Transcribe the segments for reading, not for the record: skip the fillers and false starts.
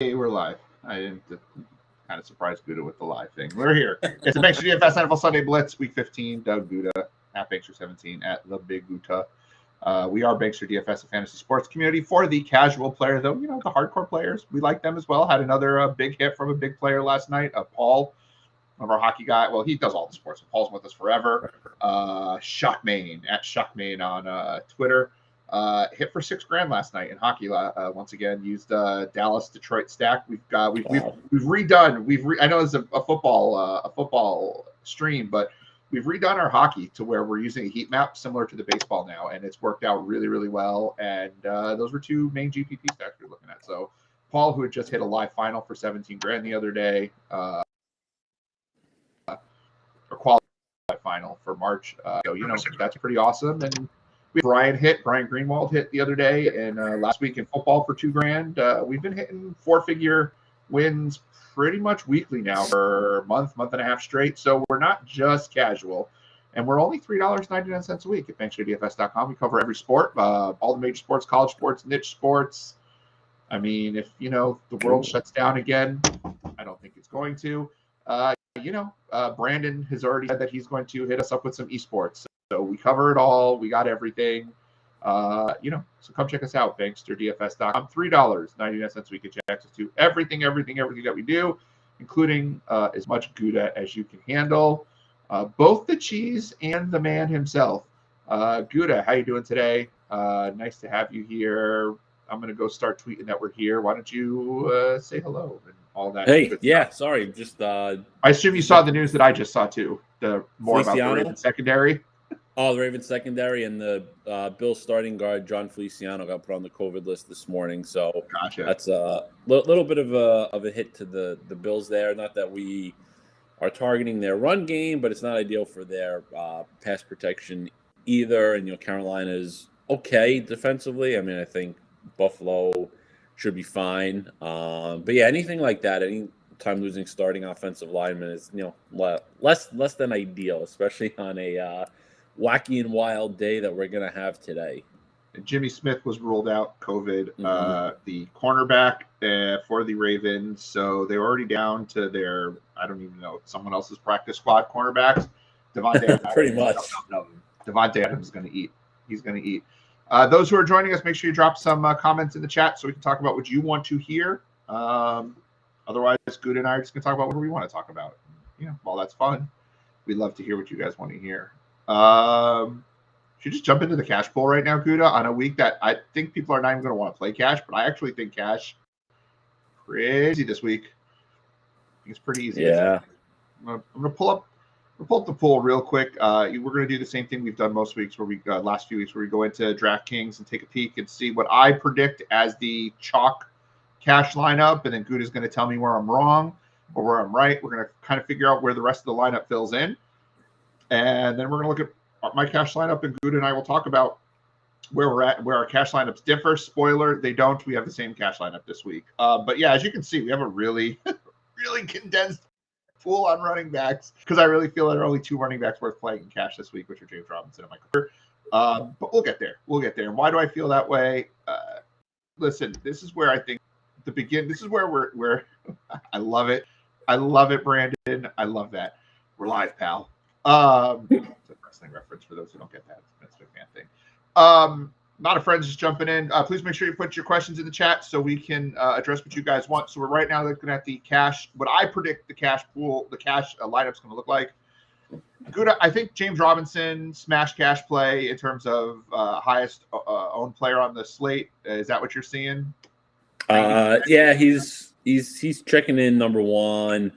Hey, we're live. I didn't kind of surprised Gutta with the live thing. We're here. It's the Bankster DFS NFL Sunday Blitz, Week 15. Doug Gutta at Bankster17 at the Big Gutta. We are Bankster DFS, a fantasy sports community for the casual player, though. You know, the hardcore players, we like them as well. Had another big hit from a big player last night. Paul, one of our hockey guy. Well, he does all the sports. Paul's with us forever. Shockmain at Shockmain on Twitter. Hit for $6,000 last night in hockey. Once again, used Dallas Detroit stack. We've redone. I know it's a football stream, but we've redone our hockey to where we're using a heat map similar to the baseball now, and it's worked out really, really well. And those were two main GPP stacks we're looking at. So Paul, who had just hit a live final for $17,000 the other day, or qualified final for March. That's pretty awesome. And Brian Greenwald hit the other day, and last week in football for $2,000. We've been hitting four-figure wins pretty much weekly now for a month and a half straight. So we're not just casual, and we're only $3.99 a week at BanksterDFS.com. We cover every sport, all the major sports, college sports, niche sports. I mean, if the world shuts down again, I don't think it's going to. Brandon has already said that he's going to hit us up with some esports. So we cover it all. We got everything. So come check us out, BanksterDFS.com. $3.99 a week. Get you access to everything that we do, including as much Gouda as you can handle. Both the cheese and the man himself. Gouda, how you doing today? Nice to have you here. I'm going to go start tweeting that we're here. Why don't you say hello and all that? Hey, yeah, stuff. Sorry. Just I assume you saw the news that I just saw, too. More about the Ravens secondary. Oh, the Ravens secondary and the Bills starting guard, John Feliciano, got put on the COVID list this morning. So gotcha. That's a little bit of a hit to the Bills there. Not that we are targeting their run game, but it's not ideal for their pass protection either. And, Carolina's okay defensively. I mean, I think Buffalo should be fine. But, yeah, anything like that, any time losing starting offensive lineman is, less than ideal, especially on a wacky and wild day that we're going to have today. Jimmy Smith was ruled out COVID, the cornerback for the Ravens. So they're already down to their, I don't even know, someone else's practice squad cornerbacks. Devonte Adams. Pretty much. No. Devonte Adams is going to eat. He's going to eat. Those who are joining us, make sure you drop some comments in the chat so we can talk about what you want to hear. Otherwise, Gouda and I are just going to talk about what we want to talk about. Well, that's fun. We'd love to hear what you guys want to hear. Should you just jump into the cash pool right now, Gouda, on a week that I think people are not even going to want to play cash, but I actually think cash crazy this week. I think it's pretty easy. Yeah. I'm going to pull up the pool real quick. We're going to do the same thing we've done most weeks, where we last few weeks, where we go into DraftKings and take a peek and see what I predict as the chalk cash lineup, and then Gouda's going to tell me where I'm wrong or where I'm right. We're going to kind of figure out where the rest of the lineup fills in. And then we're going to look at my cash lineup, and Gouda and I will talk about where we're at, where our cash lineups differ. Spoiler, they don't. We have the same cash lineup this week. But yeah, as you can see, we have a really, really condensed pool on running backs, because I really feel there are only two running backs worth playing in cash this week, which are James Robinson and Michael Carter. But we'll get there. And why do I feel that way? Listen, this is where I think this is where we're I love it. I love it, Brandon. I love that. We're live, pal. It's a wrestling reference for those who don't get that. That's a fan thing. Not a friend just jumping in. Please make sure you put your questions in the chat so we can address what you guys want. So we're right now looking at the cash, what I predict the cash pool, the cash lineup's going to look like. Gouda, I think James Robinson smash cash play in terms of highest owned player on the slate. Is that what you're seeing? Yeah, he's checking in number one.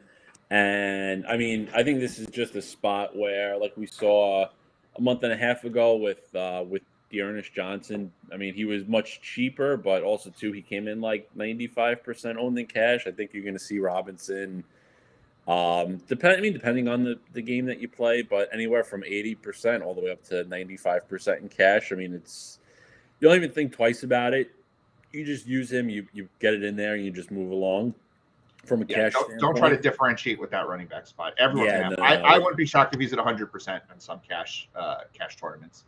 And, I mean, I think this is just a spot where, like we saw a month and a half ago with Dearness Johnson, I mean, he was much cheaper, but also, too, he came in like 95% owned in cash. I think you're going to see Robinson, depending on the game that you play, but anywhere from 80% all the way up to 95% in cash. I mean, you don't even think twice about it. You just use him, you get it in there, and you just move along. From a cash don't try to differentiate with that running back spot. Everyone can. I wouldn't be shocked if he's at 100% in some cash tournaments.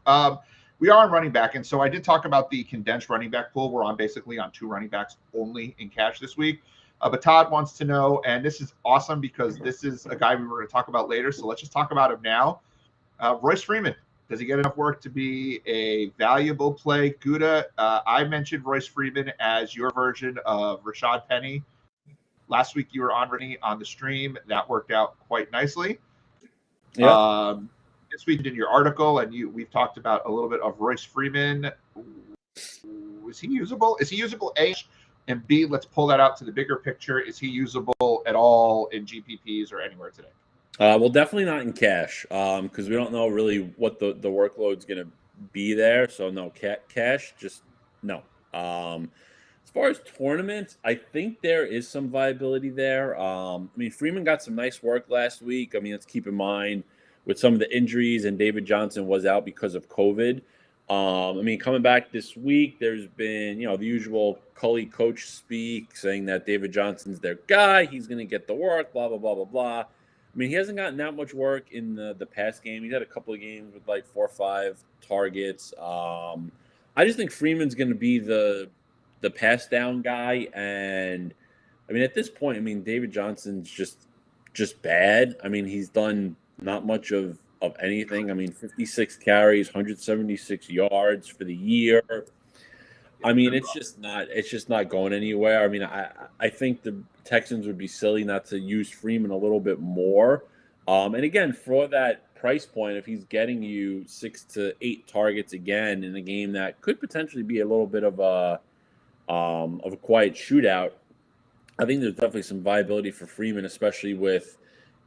We are on running back, and so I did talk about the condensed running back pool where I'm basically on two running backs only in cash this week. But Todd wants to know, and this is awesome because this is a guy we were going to talk about later. So let's just talk about him now. Royce Freeman. Does he get enough work to be a valuable play? Gutta, I mentioned Royce Freeman as your version of Rashad Penny. Last week you were on the stream. That worked out quite nicely. Yeah. This week in your article, and we've talked about a little bit of Royce Freeman. Is he usable? Is he usable? A, and B, let's pull that out to the bigger picture. Is he usable at all in GPPs or anywhere today? Well, definitely not in cash because we don't know really what the workload's going to be there. So no, cash, just no. As far as tournaments, I think there is some viability there. I mean, Freeman got some nice work last week. I mean, let's keep in mind with some of the injuries, and David Johnson was out because of COVID. I mean, coming back this week, there's been, the usual Cully coach speak saying that David Johnson's their guy. He's going to get the work, blah, blah, blah, blah, blah. I mean, he hasn't gotten that much work in the past game. He's had a couple of games with like 4 or 5 targets. I just think Freeman's going to be the pass down guy. And I mean, at this point, I mean, David Johnson's just bad. I mean, he's done not much of anything. I mean, 56 carries, 176 yards for the year. I mean, it's just not going anywhere. I mean, I think the Texans would be silly not to use Freeman a little bit more. And again, for that price point, if he's getting you 6 to 8 targets again in a game that could potentially be a little bit of a quiet shootout, I think there's definitely some viability for Freeman, especially with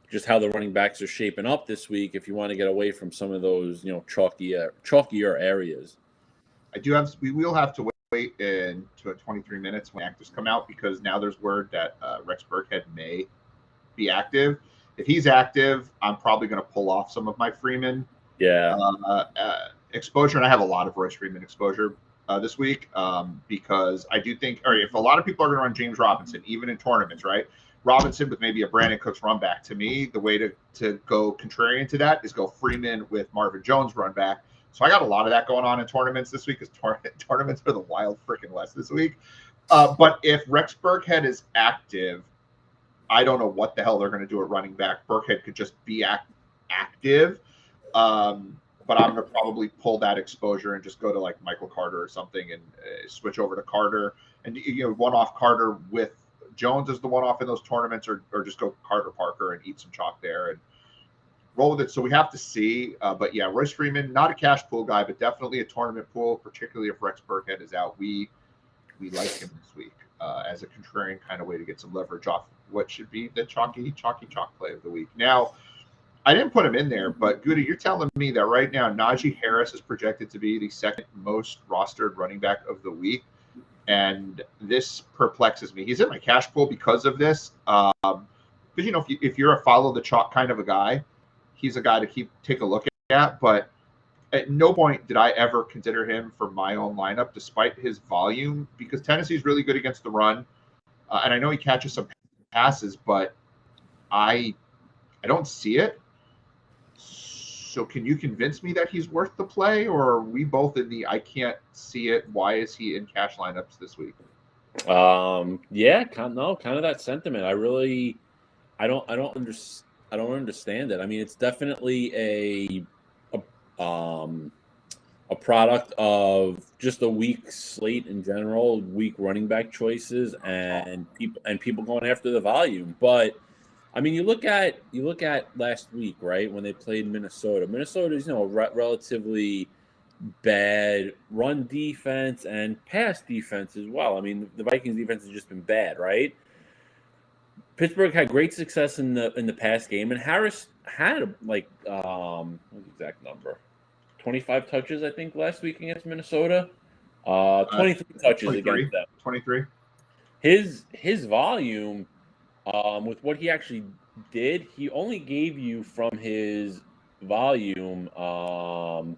just how the running backs are shaping up this week. If you want to get away from some of those, chalkier areas. We will have to wait into 23 minutes when actives come out because now there's word that Rex Burkhead may be active. If he's active, I'm probably going to pull off some of my Freeman exposure, and I have a lot of Royce Freeman exposure this week because I do think, if a lot of people are going to run James Robinson, even in tournaments, right? Robinson with maybe a Brandon Cooks run back. To me, the way to go contrarian to that is go Freeman with Marvin Jones run back. So I got a lot of that going on in tournaments this week because tournaments are the wild freaking west this week. But if Rex Burkhead is active, I don't know what the hell they're going to do at running back. Burkhead could just be active. But I'm going to probably pull that exposure and just go to like Michael Carter or something and switch over to Carter and one-off Carter with Jones as the one-off in those tournaments or just go Carter Parker and eat some chalk there and roll with it. So we have to see. But yeah, Royce Freeman, not a cash pool guy, but definitely a tournament pool, particularly if Rex Burkhead is out. We like him this week as a contrarian kind of way to get some leverage off what should be the chalky chalk play of the week. Now, I didn't put him in there, but Gutta, you're telling me that right now Naji Harris is projected to be the second most rostered running back of the week. And this perplexes me. He's in my cash pool because of this. Because, if you're a follow the chalk kind of a guy, he's a guy to take a look at. But at no point did I ever consider him for my own lineup, despite his volume, because Tennessee's really good against the run. And I know he catches some passes, but I don't see it. So can you convince me that he's worth the play, or are we both in the I can't see it? Why is he in cash lineups this week? Yeah, kind of that sentiment. I don't understand it. I mean, it's definitely a product of just a weak slate in general, weak running back choices, and people going after the volume. But I mean, you look at last week, right, when they played Minnesota. Minnesota's relatively bad run defense and pass defense as well. I mean, the Vikings defense has just been bad, right? Pittsburgh had great success in the pass game, and Harris had what's the exact number? 25 touches, I think, last week against Minnesota. 23 touches against them. 23. His volume. With what he actually did, he only gave you from his volume 13.4.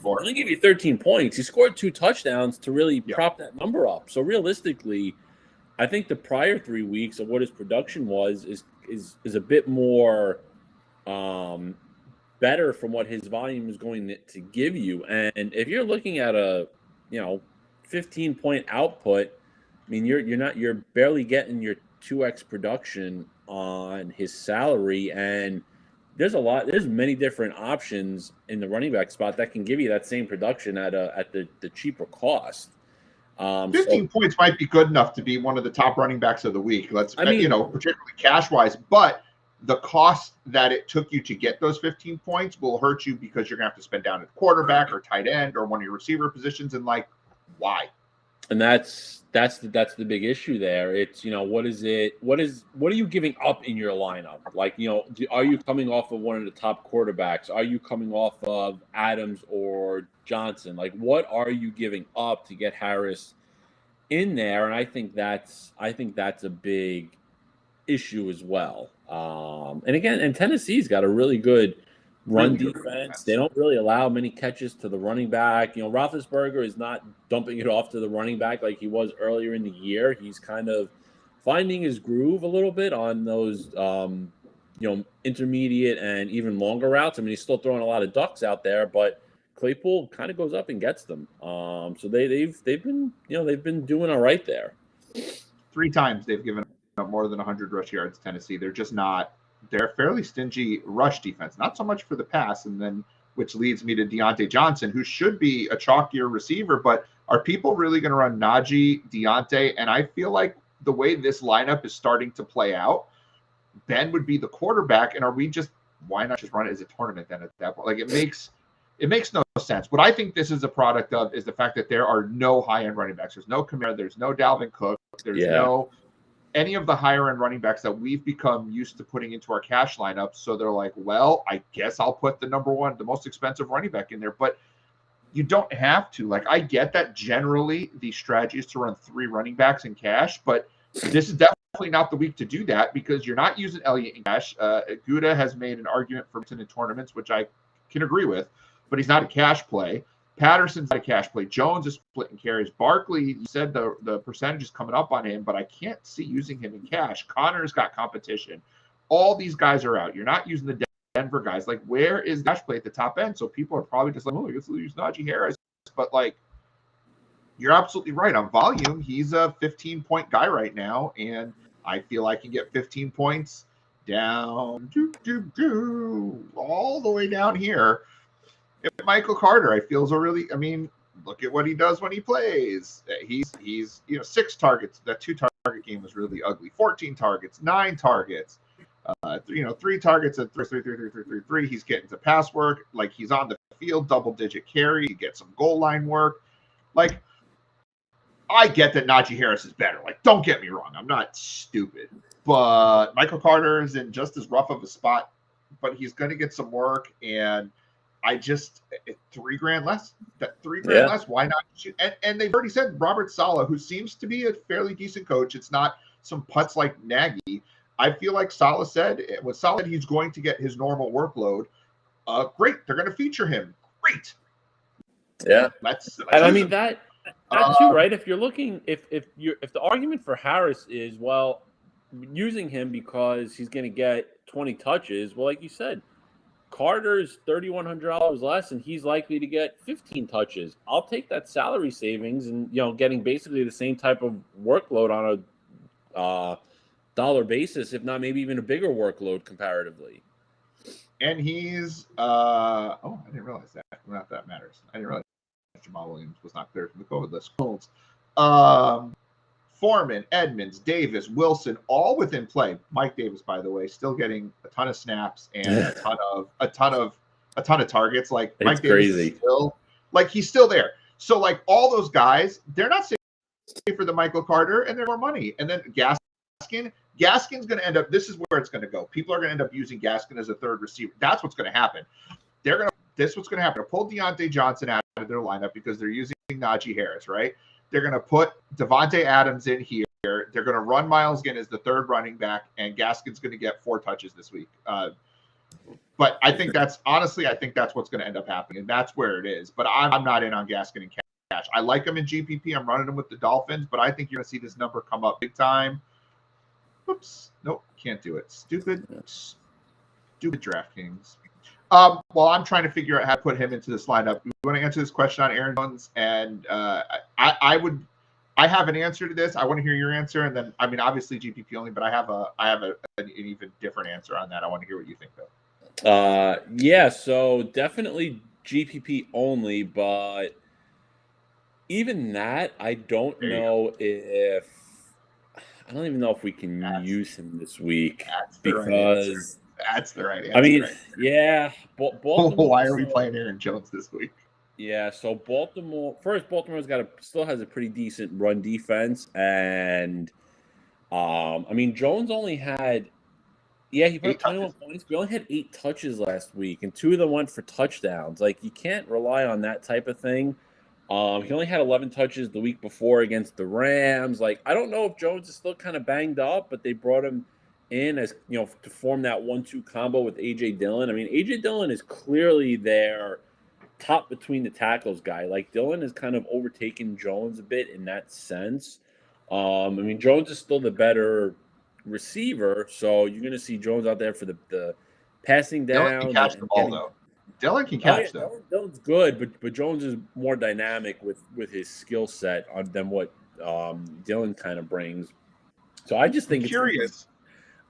Only gave you 13 points. He scored 2 touchdowns to really prop that number up. So realistically, I think the prior 3 weeks of what his production was is a bit more better from what his volume is going to give you. And if you're looking at a 15-point output, I mean, you're barely getting your 2x production on his salary, and there's many different options in the running back spot that can give you that same production at the cheaper cost. 15 points might be good enough to be one of the top running backs of the week. Particularly cash wise, but the cost that it took you to get those 15 points will hurt you because you're gonna have to spend down at quarterback or tight end or one of your receiver positions. And why? And that's the big issue there. It's, what are you giving up in your lineup? Like, are you coming off of one of the top quarterbacks? Are you coming off of Adams or Johnson? Like, what are you giving up to get Harris in there? And I think that's a big issue as well. And Tennessee's got a really good run defense. They don't really allow many catches to the running back. Roethlisberger is not dumping it off to the running back like he was earlier in the year. He's kind of finding his groove a little bit on those, intermediate and even longer routes. I mean, he's still throwing a lot of ducks out there, but Claypool kind of goes up and gets them. So they've been doing all right there. 3 times they've given up more than 100 rush yards. Tennessee, they're just not. They're a fairly stingy rush defense, not so much for the pass, and then which leads me to Deontay Johnson, who should be a chalkier receiver, but are people really going to run Naji, Deontay? And I feel like the way this lineup is starting to play out, Ben would be the quarterback, and why not just run it as a tournament then at that point? Like it makes no sense. What I think this is a product of is the fact that there are no high-end running backs. There's no Kamara, there's no Dalvin Cook, there's no any of the higher end running backs that we've become used to putting into our cash lineup. So they're like, well, I guess I'll put the most expensive running back in there, but you don't have to. Like, I get that generally the strategy is to run 3 running backs in cash, but this is definitely not the week to do that because you're not using Elliott in cash. Gutta has made an argument for in tournaments, which I can agree with, but he's not a cash play. Patterson's not a cash play. Jones is splitting carries. Barkley, you said the percentage is coming up on him, but I can't see using him in cash. Connor's got competition. All these guys are out. You're not using the Denver guys. Like, where is cash play at the top end? So people are probably just like, I guess we'll use Naji Harris. But, you're absolutely right. On volume, he's a 15-point guy right now, and I feel I can get 15 points down, all the way down here. If Michael Carter, I feel look at what he does when he plays. He's 6 targets. That 2-target game was really ugly. 14 targets, 9 targets, 3 targets at 3. He's getting to pass work. Like, he's on the field, double-digit carry. He gets some goal line work. Like, I get that Naji Harris is better. Like, don't get me wrong. I'm not stupid. But Michael Carter is in just as rough of a spot, but he's going to get some work, and I just $3,000 less. That $3,000 less. Why not shoot? And they've already said Robert Saleh, who seems to be a fairly decent coach. It's not some putts like Nagy. I feel like Saleh said he's going to get his normal workload. Great, they're going to feature him. Great. Yeah, and I mean that too, right? If you're looking, if the argument for Harris is using him because he's going to get 20 touches, well, like you said. Carter's $3,100 less, and he's likely to get 15 touches. I'll take that salary savings and, getting basically the same type of workload on a dollar basis, if not maybe even a bigger workload comparatively. And he's I didn't realize that. Not that matters. I didn't realize Jamal Williams was not cleared from the COVID list. Foreman, Edmonds, Davis, Wilson, all within play. Mike Davis, by the way, still getting a ton of snaps and a ton of targets. Like, Mike Davis is still, he's still there. So, all those guys, they're not safe for the Michael Carter, and they're more money. And then Gaskin's going to end up. This is where it's going to go. People are going to end up using Gaskin as a third receiver. That's what's going to happen. This is what's going to happen. They'll pull Deontay Johnson out of their lineup because they're using Naji Harris, right? They're going to put Devonte Adams in here. They're going to run Myles Ginn as the third running back, and Gaskin's going to get 4 touches this week. But I think that's what's going to end up happening, and that's where it is. But I'm not in on Gaskin and cash. I like him in GPP. I'm running him with the Dolphins, but I think you're going to see this number come up big time. Oops. Nope. Can't do it. Stupid DraftKings. While I'm trying to figure out how to put him into this lineup, we want to answer this question on Aaron Jones, and I I have an answer to this. I want to hear your answer, and then I mean, obviously GPP only, but I have an even different answer on that. I want to hear what you think though. Yeah, so definitely GPP only, but even that, I don't There you go. know if I don't even know if we can That's use him this week that's the right answer. because That's the right I answer mean, right yeah, there. Baltimore. Why are we So playing Aaron Jones this week? yeah, so Baltimore's still has a pretty decent run defense, and I mean Jones only had he put 8 up 21 touches. points. We only had 8 touches last week, and 2 of them went for touchdowns. Like you can't rely on that type of thing. He only had 11 touches the week before against the Rams. Like I don't know if Jones is still kind of banged up, but they brought him in as to form that 1-2 combo with AJ Dillon. I mean, AJ Dillon is clearly their top between the tackles guy. Like Dillon has kind of overtaken Jones a bit in that sense. I mean, Jones is still the better receiver, so you're going to see Jones out there for the passing Dillon can downs catch the and ball getting. though. Dillon can Oh yeah, catch though. Dillon's good, but Jones is more dynamic with his skill set than what Dillon kind of brings. So I just I'm think curious.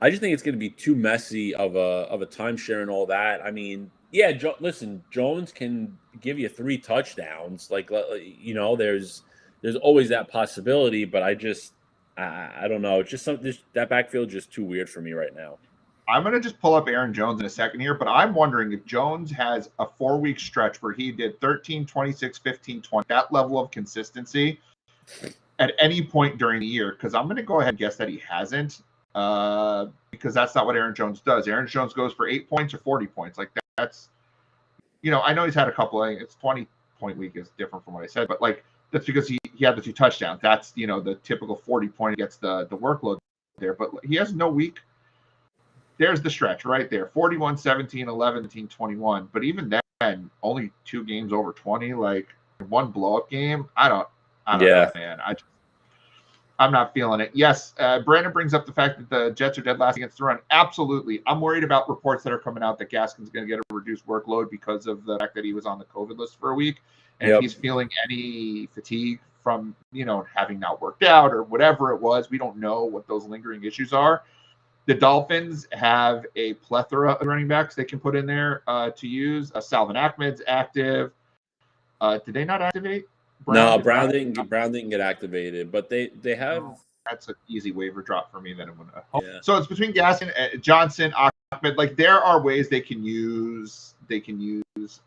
it's going to be too messy of a timeshare and all that. I mean, yeah, listen, Jones can give you 3 touchdowns. Like there's always that possibility, but I don't know. It's just that backfield is just too weird for me right now. I'm going to just pull up Aaron Jones in a second here, but I'm wondering if Jones has a 4-week stretch where he did 13, 26, 15, 20, that level of consistency at any point during the year, because I'm going to go ahead and guess that he hasn't, because that's not what Aaron Jones does. Aaron Jones goes for 8 points or 40 points. Like that's, I know he's had a couple of, it's 20-point week is different from what I said, but like that's because he had the 2 touchdowns. That's, the typical 40-point gets the workload there, but he has no week. There's the stretch right there. 41, 17, 11, 17, 21. But even then, only 2 games over 20, like 1 blow-up game. I don't know, man. I'm not feeling it. Yes, Brandon brings up the fact that the Jets are dead last against the run. Absolutely. I'm worried about reports that are coming out that Gaskin's going to get a reduced workload because of the fact that he was on the COVID list for a week. And if he's feeling any fatigue from, having not worked out or whatever it was, we don't know what those lingering issues are. The Dolphins have a plethora of running backs they can put in there to use. Salvin Ahmed's active. Did they not activate? No, Brown didn't get activated, but they have. Oh, that's an easy waiver drop for me. Then I'm gonna. Yeah. So it's between Gaskin, Johnson, Ahmed. Like there are ways they can use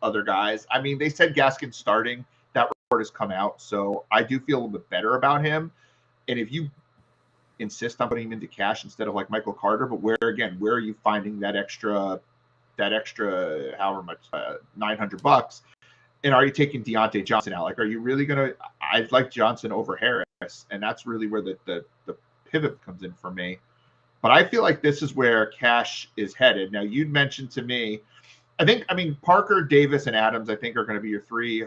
other guys. I mean, they said Gaskin starting. That report has come out, so I do feel a little bit better about him. And if you insist on putting him into cash instead of like Michael Carter, but where are you finding that extra however much $900, and are you taking Deontay Johnson out? Like, are you really gonna? I'd like Johnson over Harris, and that's really where the pivot comes in for me. But I feel like this is where cash is headed. Now you'd mentioned to me, I mean Parker, Davis, and Adams. I think are going to be your 3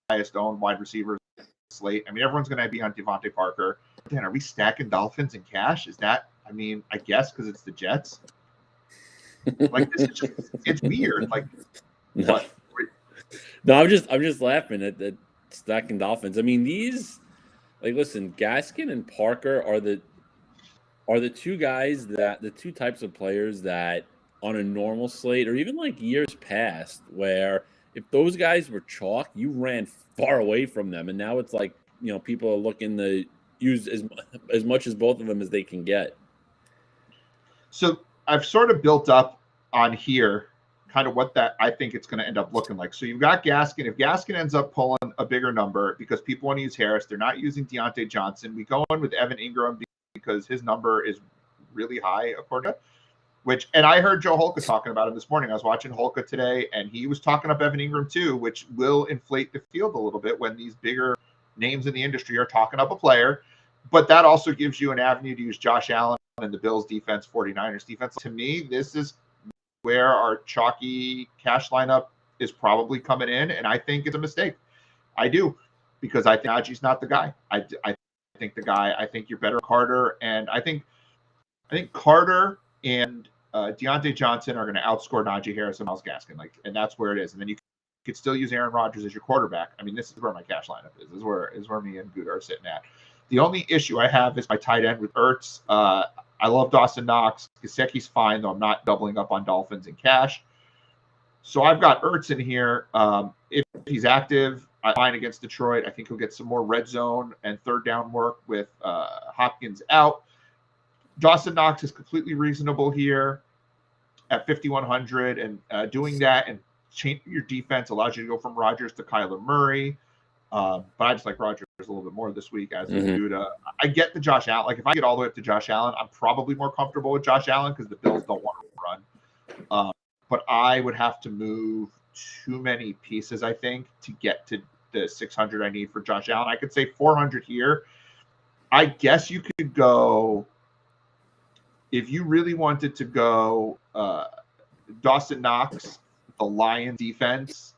highest owned wide receivers slate. I mean everyone's going to be on Devontae Parker. Dan, are we stacking Dolphins in cash? Is that? I mean, I guess because it's the Jets. Like this is it's weird. Like what? No, I'm just laughing at stacking Dolphins. I mean, these listen, Gaskin and Parker are the 2 guys the 2 types of players that on a normal slate or even like years past where if those guys were chalk, you ran far away from them, and now it's like people are looking to use as much as both of them as they can get. So I've sort of built up on here kind of what that I think it's going to end up looking like. So you've got Gaskin. If Gaskin ends up pulling a bigger number because people want to use Harris, they're not using Deontay Johnson. We go on with Evan Ingram because his number is really high, according to and I heard Joe Holka talking about him this morning. I was watching Holka today, and he was talking up Evan Ingram too, which will inflate the field a little bit when these bigger names in the industry are talking up a player. But that also gives you an avenue to use Josh Allen and the Bills defense, 49ers defense. To me, this is where our chalky cash lineup is probably coming in, and I think it's a mistake. I do, because I think Naji's not the guy. I think you're better Carter, and I think Carter and Deontay Johnson are going to outscore Naji Harris and Myles Gaskin, and that's where it is. And then you could still use Aaron Rodgers as your quarterback. I mean, this is where my cash lineup is. This is where me and Gutta are sitting at. The only issue I have is my tight end with Ertz. I love Dawson Knox. Gesicki's fine, though I'm not doubling up on Dolphins and cash. So I've got Ertz in here. If he's active, I'm fine against Detroit. I think he'll get some more red zone and third down work with Hopkins out. Dawson Knox is completely reasonable here at 5,100, and doing that and changing your defense allows you to go from Rodgers to Kyler Murray. But I just like Rodgers a little bit more this week, as with Gutta. I get the Josh Allen. Like, if I get all the way up to Josh Allen, I'm probably more comfortable with Josh Allen because the Bills don't want to run. But I would have to move too many pieces, I think, to get to the 600 I need for Josh Allen. I could say 400 here. I guess you could go, if you really wanted to go Dawson Knox, the Lions defense,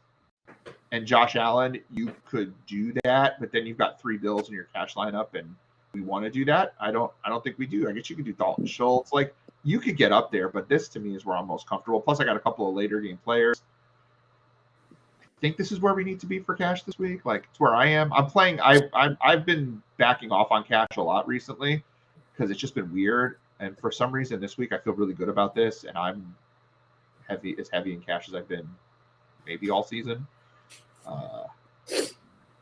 and Josh Allen, you could do that, but then you've got 3 Bills in your cash lineup, and we want to do that. I don't think we do. I guess you could do Dalton Schultz. Like, you could get up there, but this to me is where I'm most comfortable. Plus, I got a couple of later game players. I think this is where we need to be for cash this week. Like, it's where I am. I'm playing. I've been backing off on cash a lot recently because it's just been weird. And for some reason this week I feel really good about this, and I'm heavy in cash as I've been maybe all season. And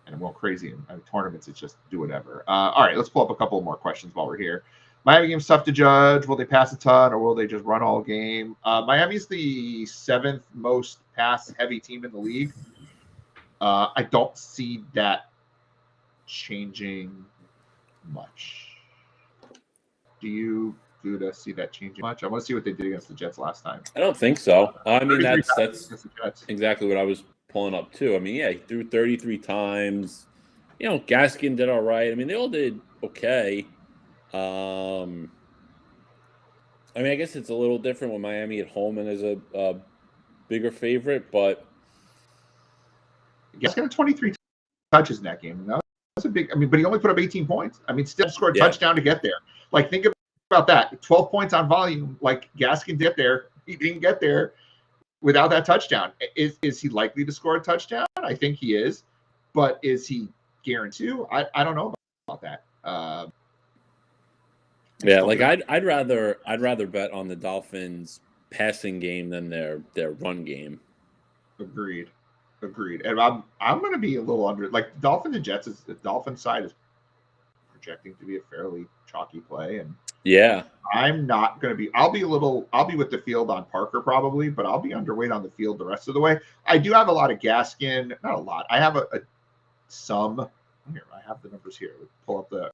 I'm going crazy in tournaments. It's just do whatever. All right, let's pull up a couple more questions while we're here. Miami game's tough to judge. Will they pass a ton or will they just run all game? Miami's the 7th most pass-heavy team in the league. I don't see that changing much. Do you, Gutta, see that changing much? I want to see what they did against the Jets last time. I don't think so. I mean, that's exactly what I was pulling up too. I mean, yeah, he threw 33 times. You know, Gaskin did all right. I mean, they all did okay. I mean, I guess it's a little different with Miami at home and as a bigger favorite, but Gaskin had 23 touches in that game. That was a big. I mean, but he only put up 18 points. I mean, still scored a touchdown to get there. Like, think about that. 12 points on volume. Like, Gaskin did there. He didn't get there without that touchdown. Is he likely to score a touchdown? I think he is. But is he guaranteed to? I don't know about that. Yeah, like I'd rather bet on the Dolphins passing game than their run game. Agreed. And I'm going to be a little under, like, Dolphins and Jets. The Dolphins side is projecting to be a fairly chalky play, and yeah, I'm not going to be. I'll be with the field on Parker probably, but I'll be underweight on the field the rest of the way. I do have a lot of Gaskin, not a lot. I have some here. I have the numbers here. Pull up the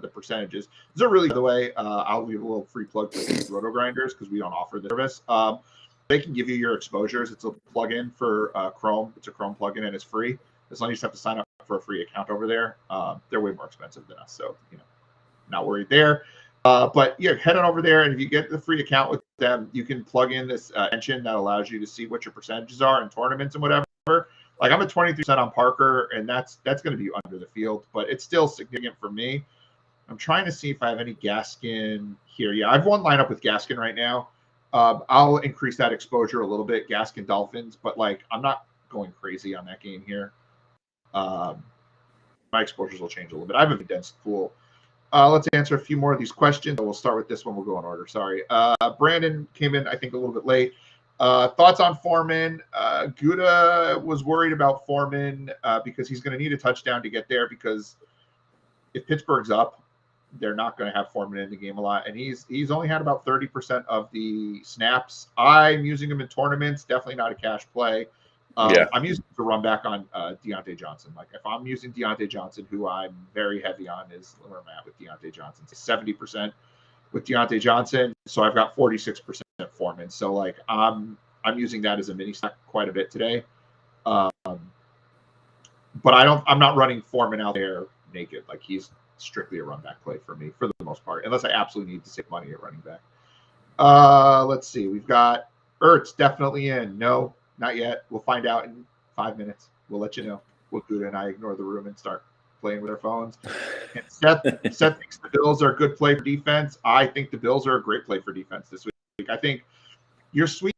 percentages. These are really, by the way, I'll leave a little free plug for Roto Grinders because we don't offer the service. They can give you your exposures. It's a plugin for Chrome. It's a Chrome plugin and it's free. As long as you just have to sign up for a free account over there. They're way more expensive than us, so not worried there. But yeah, head on over there, and if you get the free account with them, you can plug in this engine that allows you to see what your percentages are in tournaments and whatever. Like, I'm at 23% on Parker, and that's going to be under the field, but it's still significant for me. I'm trying to see if I have any Gaskin here. Yeah, I have one lineup with Gaskin right now. I'll increase that exposure a little bit, Gaskin Dolphins, but like, I'm not going crazy on that game here. My exposures will change a little bit. I have a dense pool. Let's answer a few more of these questions. We'll start with this one. We'll go in order. Sorry. Brandon came in, I think, a little bit late. Thoughts on Foreman? Gutta was worried about Foreman because he's going to need a touchdown to get there, because if Pittsburgh's up, they're not going to have Foreman in the game a lot. And he's only had about 30% of the snaps. I'm using him in tournaments. Definitely not a cash play. I'm using him to run back on Deontay Johnson. Like, if I'm using Deontay Johnson, who I'm very heavy on, is where I'm at with Deontay Johnson. 70% with Deontay Johnson. So I've got 46% Foreman. So like, I'm using that as a mini stack quite a bit today. But I'm not running Foreman out there naked. Like, he's strictly a run back play for me for the most part, unless I absolutely need to save money at running back. Let's see. We've got Ertz definitely in. No, not yet. We'll find out in 5 minutes. We'll let you know. Will Gutta and I ignore the room and start playing with our phones? And Seth thinks the Bills are a good play for defense. I think the Bills are a great play for defense this week. I think your sweet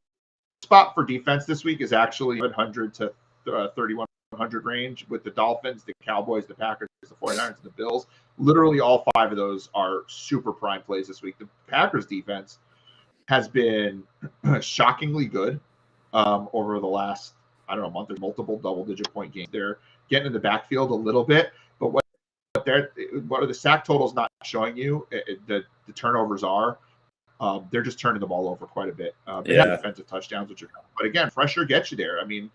spot for defense this week is actually 100 to 3100 range with the Dolphins, the Cowboys, the Packers, the 49ers, and the Bills. Literally all 5 of those are super prime plays this week. The Packers defense has been shockingly good over the last, month. There's multiple double-digit point games. They're getting in the backfield a little bit, but what are the sack totals not showing you? The turnovers are. They're just turning the ball over quite a bit. They have defensive touchdowns, which are, but again, pressure gets you there. I mean,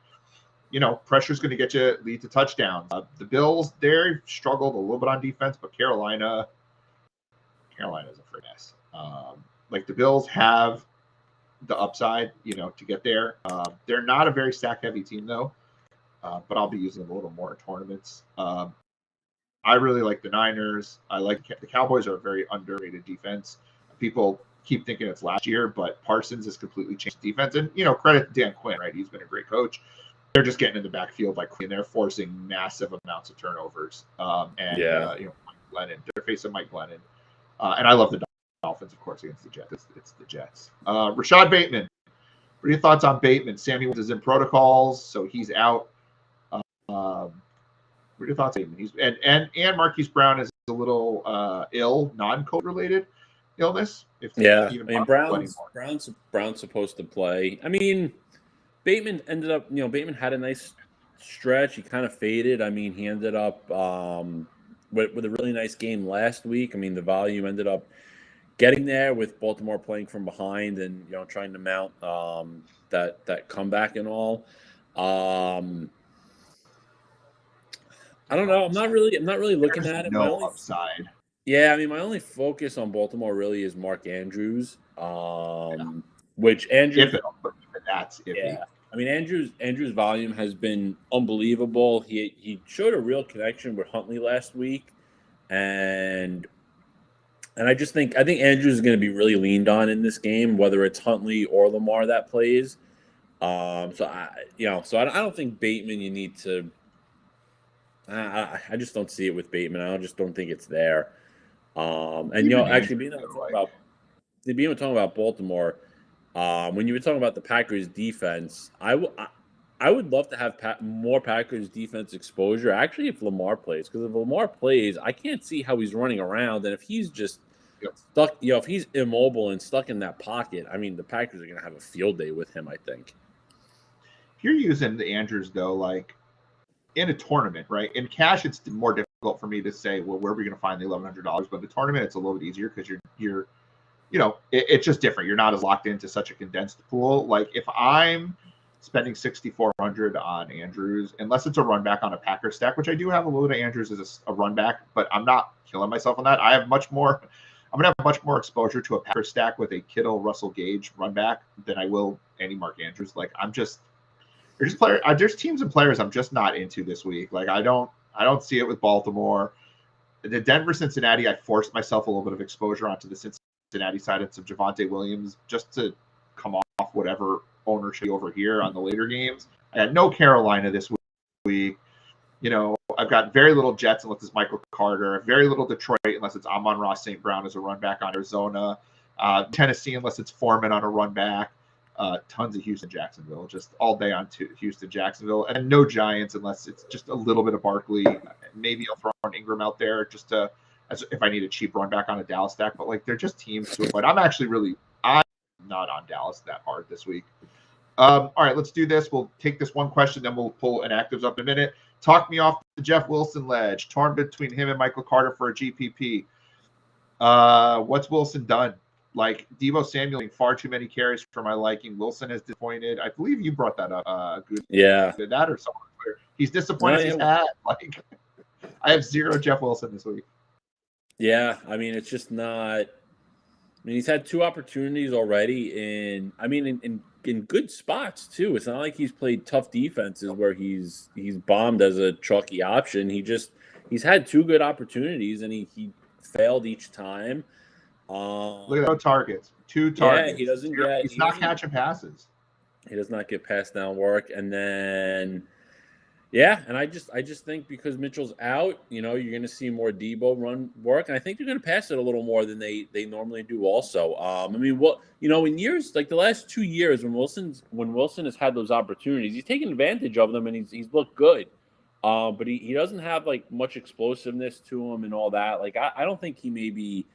pressure is going to lead to touchdowns. The Bills, they struggled a little bit on defense, but Carolina's a freak mess. The Bills have the upside, to get there. They're not a very sack-heavy team, though, but I'll be using them a little more in tournaments. I really like the Niners. I like the Cowboys are a very underrated defense. People keep thinking it's last year, but Parsons has completely changed defense. And, credit to Dan Quinn, right? He's been a great coach. They're just getting in the backfield and they're forcing massive amounts of turnovers. Mike Glennon. They're facing Mike Glennon. And I love the Dolphins, of course, against the Jets. It's the Jets. Rashad Bateman. What are your thoughts on Bateman? Sammy is in protocols, so he's out. What are your thoughts on Bateman? And Marquise Brown is a little ill, non-COVID related illness. Brown's supposed to play. I mean, Bateman ended up, Bateman had a nice stretch. He kind of faded. I mean, he ended up with a really nice game last week. I mean, the volume ended up getting there with Baltimore playing from behind and, trying to mount that comeback and all. I don't know. I'm not really looking at it. No upside. Yeah, I mean, my only focus on Baltimore really is Mark Andrews, which Andrews. That's iffy. Yeah, I mean, Andrews' volume has been unbelievable. He showed a real connection with Huntley last week, and I think Andrews is going to be really leaned on in this game, whether it's Huntley or Lamar that plays. So I don't think Bateman. You need to. I just don't see it with Bateman. I just don't think it's there. Actually being talking about Baltimore, when you were talking about the Packers defense, I would love to have more Packers defense exposure. Actually, if Lamar plays, because if Lamar plays, I can't see how he's running around, and if he's just stuck, if he's immobile and stuck in that pocket, I mean, the Packers are going to have a field day with him, I think. If you're using the Andrews though, in a tournament, right? In cash, it's more difficult for me to say, well, where are we going to find the $1,100? But in the tournament, it's a little bit easier because you're it's just different. You're not as locked into such a condensed pool. If I'm spending $6,400 on Andrews, unless it's a run back on a Packer stack, which I do have a little bit of Andrews as a run back, but I'm not killing myself on that. I'm going to have much more exposure to a Packer stack with a Kittle, Russell Gage run back than I will any Mark Andrews. There's teams and players I'm just not into this week. I don't see it with Baltimore. The Denver Cincinnati, I forced myself a little bit of exposure onto the Cincinnati side and some Javonte Williams just to come off whatever ownership over here on the later games. I had no Carolina this week. I've got very little Jets unless it's Michael Carter, very little Detroit unless it's Amon-Ra St. Brown as a run back on Arizona, Tennessee unless it's Foreman on a run back. Tons of Houston, Jacksonville, just all day on Houston, Jacksonville, and no Giants unless it's just a little bit of Barkley. Maybe I'll throw an Ingram out there just as if I need a cheap run back on a Dallas stack. But they're just teams too. But I'm not on Dallas that hard this week. All right, let's do this. We'll take this one question, then we'll pull inactives up in a minute. Talk me off the Jeff Wilson ledge. Torn between him and Michael Carter for a GPP. What's Wilson done? Deebo Samuel far too many carries for my liking. Wilson has disappointed. I believe you brought that up. Did that or someone? He's disappointed. He's had I have 0 Jeff Wilson this week. Yeah, I mean it's just not. I mean he's had 2 opportunities already in good spots too. It's not like he's played tough defenses where he's bombed as a chalky option. He's had 2 good opportunities and he failed each time. Look at those targets. 2 targets. Yeah, he doesn't get. He's not catching passes. He does not get pass down work, and then, yeah, and I just think because Mitchell's out, you're going to see more Debo run work, and I think they're going to pass it a little more than they normally do. Also, in years like the last 2 years when Wilson has had those opportunities, he's taken advantage of them and he's looked good. But he doesn't have like much explosiveness to him and all that. Like I don't think he may be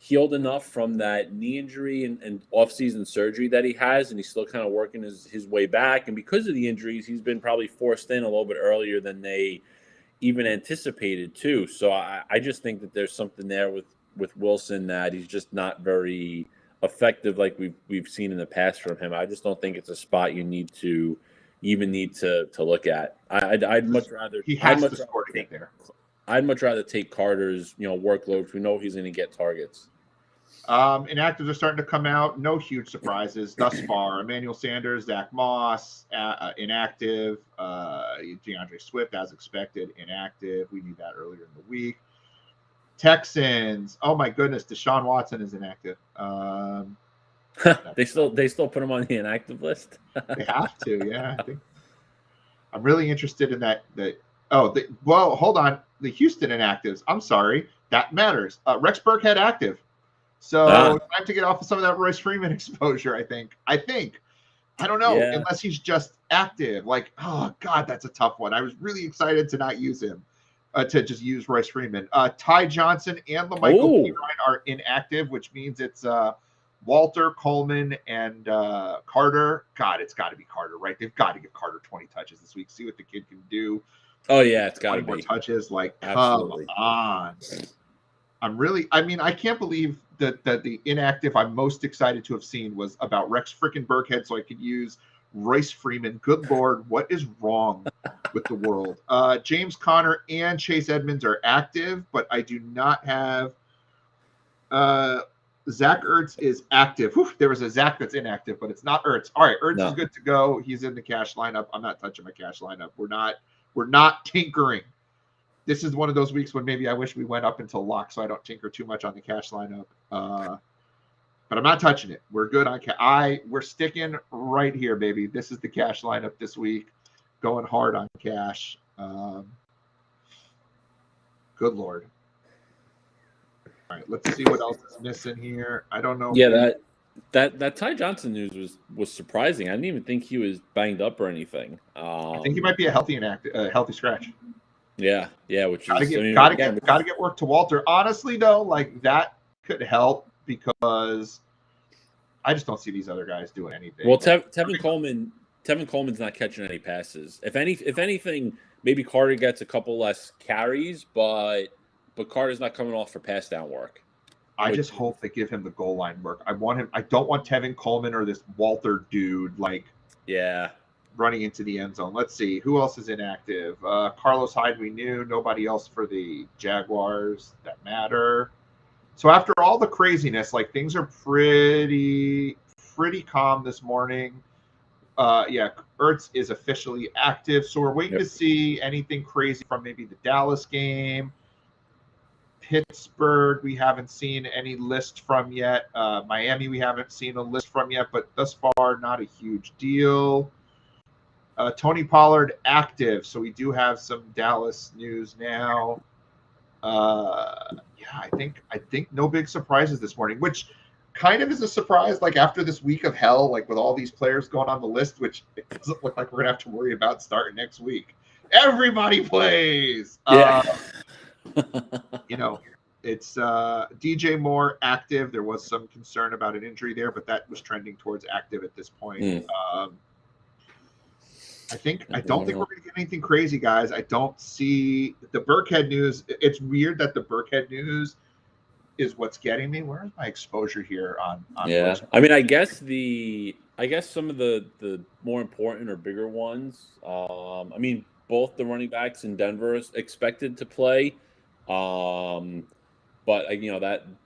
healed enough from that knee injury and off-season surgery that he has, and he's still kind of working his way back. And because of the injuries, he's been probably forced in a little bit earlier than they even anticipated too. So I just think that there's something there with Wilson that he's just not very effective like we've seen in the past from him. I just don't think it's a spot you need to look at. I'd much rather he has to score to get there. I'd much rather take Carter's workload. We know he's going to get targets. Inactives are starting to come out. No huge surprises thus far. Emmanuel Sanders, Zach Moss, inactive. DeAndre Swift, as expected, inactive. We knew that earlier in the week. Texans. Oh my goodness, Deshaun Watson is inactive. They still put him on the inactive list. They have to, yeah. I think I'm really interested in that. Well, hold on. The Houston inactives. I'm sorry, that matters. Rex Burkhead active. So time to get off of some of that Royce Freeman exposure. I think. I don't know, unless he's just active. Like, oh God, that's a tough one. I was really excited to not use him, to just use Royce Freeman. Ty Johnson and LaMichael Pirine are inactive, which means it's Walter, Coleman, and Carter. God, it's got to be Carter, right? They've got to give Carter 20 touches this week. See what the kid can do. Oh yeah, it's got to be more touches. Like, absolutely. Come on. I can't believe that the inactive I'm most excited to have seen was about Rex freaking Burkhead, so I could use Royce Freeman. Good Lord, what is wrong with the world? James Conner and Chase Edmonds are active, but I do not have Zach Ertz is active. Whew, there was a Zach that's inactive, but it's not Ertz. All right, Ertz is good to go. He's in the cash lineup. I'm not touching my cash lineup. We're not tinkering. This is one of those weeks when maybe I wish we went up until lock so I don't tinker too much on the cash lineup. But I'm not touching it. We're good on cash. We're sticking right here, baby. This is the cash lineup this week. Going hard on cash. Good Lord. All right, let's see what else is missing here. I don't know. Yeah, that Ty Johnson news was surprising. I didn't even think he was banged up or anything. I think he might be a healthy scratch. Yeah, which gotta get work to Walter. Honestly, though, like that could help because I just don't see these other guys doing anything. Well, Tevin Coleman's not catching any passes. If anything, maybe Carter gets a couple less carries, but Carter's not coming off for pass down work. I just hope they give him the goal line work. I don't want Tevin Coleman or this Walter dude running into the end zone. Let's see. Who else is inactive? Carlos Hyde, we knew. Nobody else for the Jaguars that matter. So after all the craziness, like things are pretty calm this morning. Ertz is officially active. So we're waiting to see anything crazy from maybe the Dallas game. Pittsburgh, we haven't seen any list from yet. Miami, we haven't seen a list from yet, but thus far, not a huge deal. Tony Pollard active, so we do have some Dallas news now. I think no big surprises this morning, which kind of is a surprise. Like after this week of hell, like with all these players going on the list, which it doesn't look like we're gonna have to worry about starting next week. Everybody plays. It's DJ Moore active. There was some concern about an injury there, but that was trending towards active at this point. I don't think we're going to get anything crazy, guys. I don't see the Burkhead news. It's weird that the Burkhead news is what's getting me. Where's my exposure here on Burkhead? I mean, I guess some of the more important or bigger ones. I mean, both the running backs in Denver is expected to play. But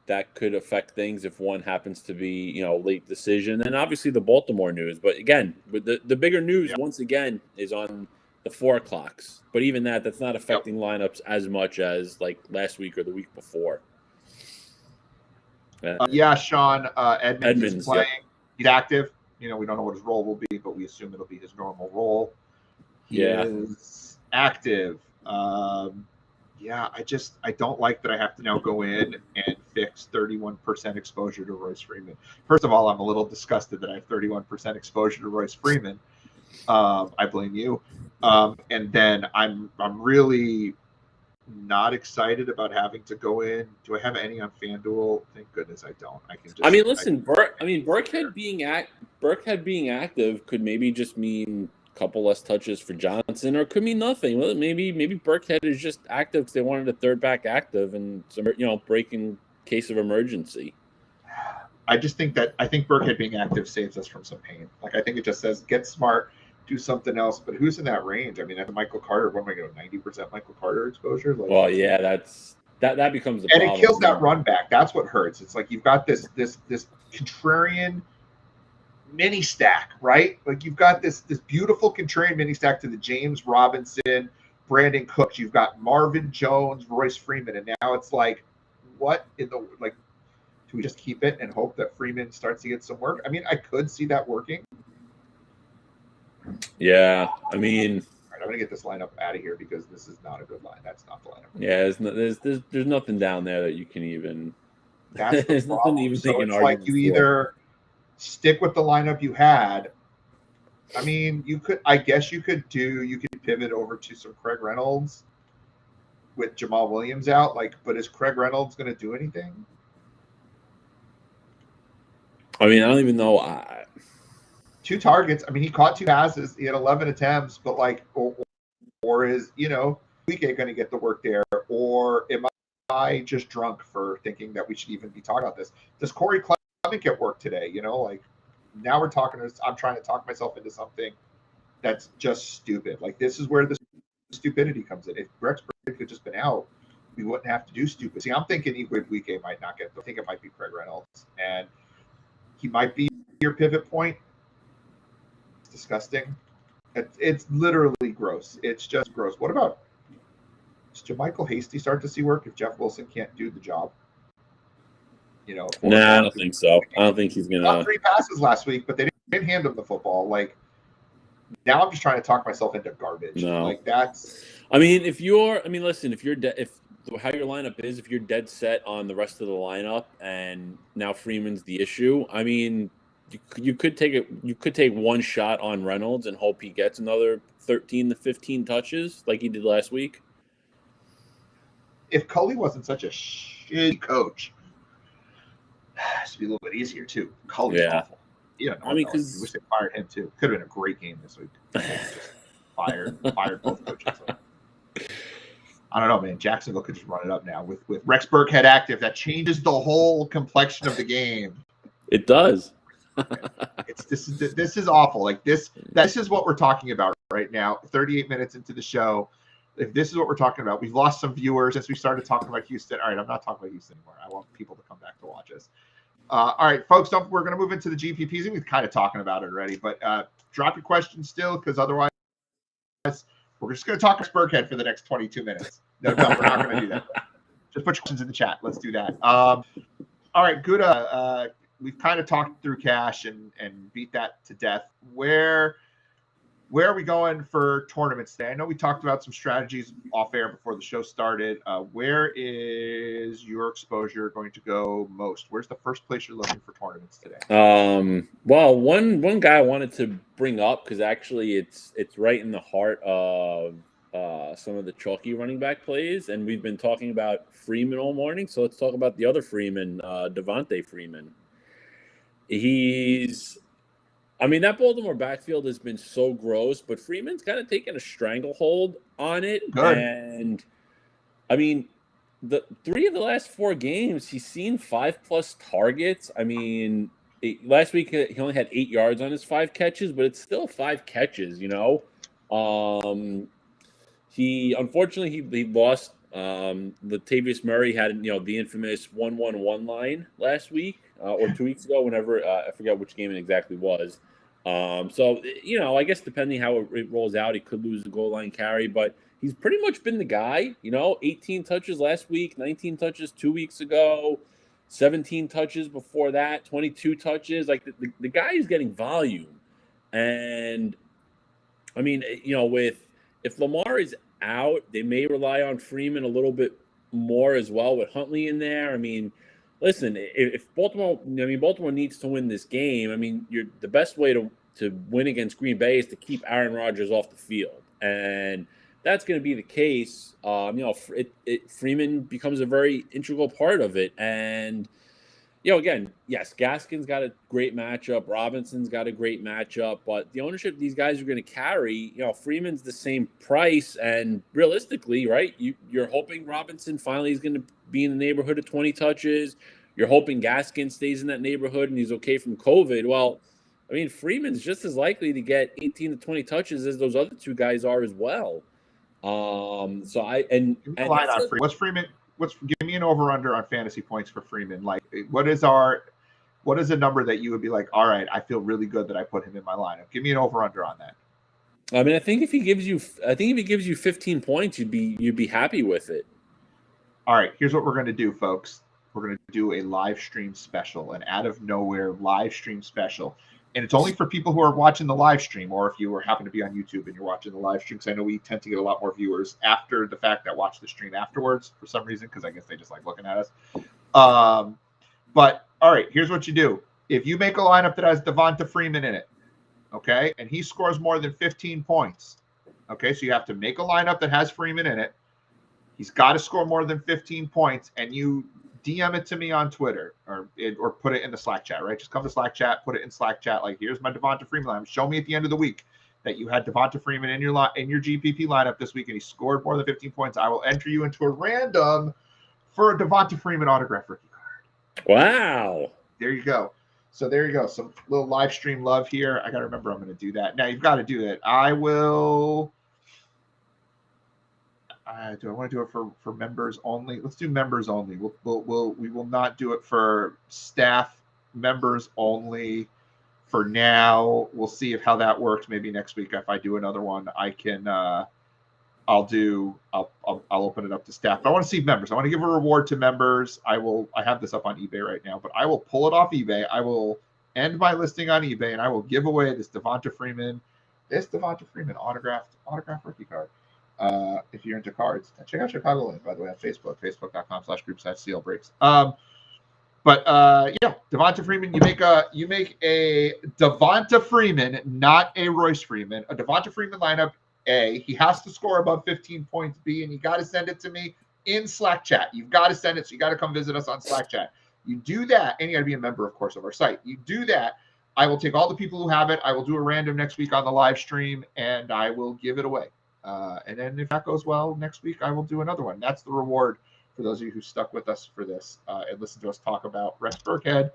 that could affect things if one happens to be late decision, and obviously the Baltimore news. But again, with the bigger news once again is on the 4 o'clocks. But even that's not affecting lineups as much as like last week or the week before. Sean Edmonds is playing. He's active. We don't know what his role will be, but we assume it'll be his normal role. He is active. I don't like that I have to now go in and fix 31% exposure to Royce Freeman. First of all, I'm a little disgusted that I have 31% exposure to Royce Freeman. I blame you. And then I'm really not excited about having to go in. Do I have any on FanDuel? Thank goodness I don't. I can just. I mean, listen, Burkhead being active could maybe just mean a couple less touches for Johnson, or it could mean nothing. Well, maybe Burkhead is just active because they wanted a third back active, and break in case of emergency. I think Burkhead being active saves us from some pain. Like, I think it just says get smart, do something else. But who's in that range? I mean, at Michael Carter, what am I going to 90% Michael Carter exposure? Like, well, yeah, that becomes the problem. And it kills that run back. That's what hurts. It's like you've got this contrarian mini stack, right? Like, you've got this beautiful contrarian mini stack to the James Robinson, Brandon Cooks. You've got Marvin Jones, Royce Freeman, and now it's like, what in the like? Do we just keep it and hope that Freeman starts to get some work? I mean, I could see that working. Yeah, I mean, all right, I'm gonna get this lineup out of here because this is not a good line. That's not the lineup. Yeah, there's nothing down there that you can even. That's the problem. Even so it's like you either stick with the lineup you had. I mean, I guess you could pivot over to some Craig Reynolds with Jamal Williams out. Like, but is Craig Reynolds going to do anything? I mean, I don't even know. 2 targets. I mean, he caught 2 passes. He had 11 attempts, but like, or is Week going to get the work there, or am I just drunk for thinking that we should even be talking about this? Does Corey Clement get work today? Like, now we're talking. I'm trying to talk myself into something that's just stupid. Like, this is where the stupidity comes in. If Rex Burkhead had just been out, we wouldn't have to do stupid. See, I'm thinking Igwe might not get. I think it might be Craig Reynolds, and he might be your pivot point. It's disgusting. It's literally gross. It's just gross. What about, does JaMychal Hasty start to see work if Jeff Wilson can't do the job? Nah, I don't think so. I don't think he's gonna. Got 3 passes last week, but they didn't hand him the football. Like, now I'm just trying to talk myself into garbage. No. Like, that's. I mean, listen, if how your lineup is, if you're dead set on the rest of the lineup, and now Freeman's the issue. I mean, you could take one shot on Reynolds and hope he gets another 13 to 15 touches like he did last week. If Culley wasn't such a shitty coach, it'd be a little bit easier too. Culley's awful. Yeah, I mean, because wish they fired him too. Could have been a great game this week. Just fired both coaches. I don't know, man. Jacksonville could just run it up now with Rex Burkhead active. That changes the whole complexion of the game. It does. This is awful. Like, this is what we're talking about right now. 38 minutes into the show. If this is what we're talking about, we've lost some viewers since we started talking about Houston. All right, I'm not talking about Houston anymore. I want people to come back to watch us. All right, folks, we're going to move into the GPPs, and we're kind of talking about it already. But drop your questions still, because otherwise we're just going to talk to Burkhead for the next 22 minutes. No, we're not going to do that. Just put your questions in the chat. Let's do that. All right, Gutta, we've kind of talked through cash and beat that to death. Where are we going for tournaments today? I know we talked about some strategies off air before the show started. Where is your exposure going to go most? Where's the first place you're looking for tournaments today? Well, one guy I wanted to bring up, because actually it's right in the heart of some of the chalky running back plays, and we've been talking about Freeman all morning. So let's talk about the other Freeman, Devonte Freeman. That Baltimore backfield has been so gross, but Freeman's kind of taken a stranglehold on it. Good. And I mean, the 3 of the last 4 games, he's seen 5+ targets. I mean, last week he only had 8 yards on his 5 catches, but it's still 5 catches, He lost. Latavius Murray had, the infamous 1-1-1 line last week or 2 weeks ago, whenever I forget which game it exactly was. So, I guess depending how it rolls out, he could lose the goal line carry, but he's pretty much been the guy, 18 touches last week, 19 touches 2 weeks ago, 17 touches before that, 22 touches. Like, the guy is getting volume. And I mean, if Lamar is out, they may rely on Freeman a little bit more as well with Huntley in there. I mean, listen, if Baltimore needs to win this game. I mean, the best way to win against Green Bay is to keep Aaron Rodgers off the field. and that's going to be the case. Freeman becomes a very integral part of it. And, again, yes, Gaskin's got a great matchup. Robinson's got a great matchup. But the ownership these guys are going to carry, Freeman's the same price. And realistically, right, you're hoping Robinson finally is going to be in the neighborhood of 20 touches. You're hoping Gaskin stays in that neighborhood and he's okay from COVID. Well, I mean, Freeman's just as likely to get 18 to 20 touches as those other two guys are as well. What's Freeman? Give me an over under on fantasy points for Freeman. Like, what is a number that you would be like, all right, I feel really good that I put him in my lineup. Give me an over under on that. I mean, I think if he gives you 15 points, you'd be happy with it. All right, here's what we're going to do, folks. We're going to do a live stream special, an out of nowhere live stream special. And it's only for people who are watching the live stream, or if you happen to be on YouTube and you're watching the live stream, because I know we tend to get a lot more viewers after the fact that watch the stream afterwards for some reason, because I guess they just like looking at us. But all right, here's what you do. If you make a lineup that has Devonta Freeman in it, okay, and he scores more than 15 points, okay, so you have to make a lineup that has Freeman in it. He's got to score more than 15 points, and you DM it to me on Twitter or put it in the Slack chat, right? Just come to Slack chat, put it in Slack chat. Like, here's my Devonta Freeman lineup. Show me at the end of the week that you had Devonta Freeman in your GPP lineup this week and he scored more than 15 points. I will enter you into a random for a Devonta Freeman autograph rookie card. Wow. There you go. So there you go. Some little live stream love here. I got to remember I'm going to do that. Now, you've got to do it. Do I want to do it for members only? Let's do members only. We will not do it for staff. Members only for now. We'll see how that works. Maybe next week if I do another one, I can. I'll open it up to staff. But I want to see members. I want to give a reward to members. I have this up on eBay right now, but I will pull it off eBay. I will end my listing on eBay and I will give away this Devonta Freeman autographed rookie card. If you're into cards, check out Chicagoland, by the way, on Facebook, facebook.com/group/CLBreaks. Devonta Freeman, you make a Devonta Freeman, not a Royce Freeman, a Devonta Freeman lineup. A, he has to score above 15 points. B, and you got to send it to me in Slack chat. You've got to send it, so you got to come visit us on Slack chat. You do that, and you got to be a member, of course, of our site. You do that, I will take all the people who have it. I will do a random next week on the live stream, and I will give it away. And then if that goes well, next week I will do another one. That's the reward for those of you who stuck with us for this and listened to us talk about Rex Burkhead.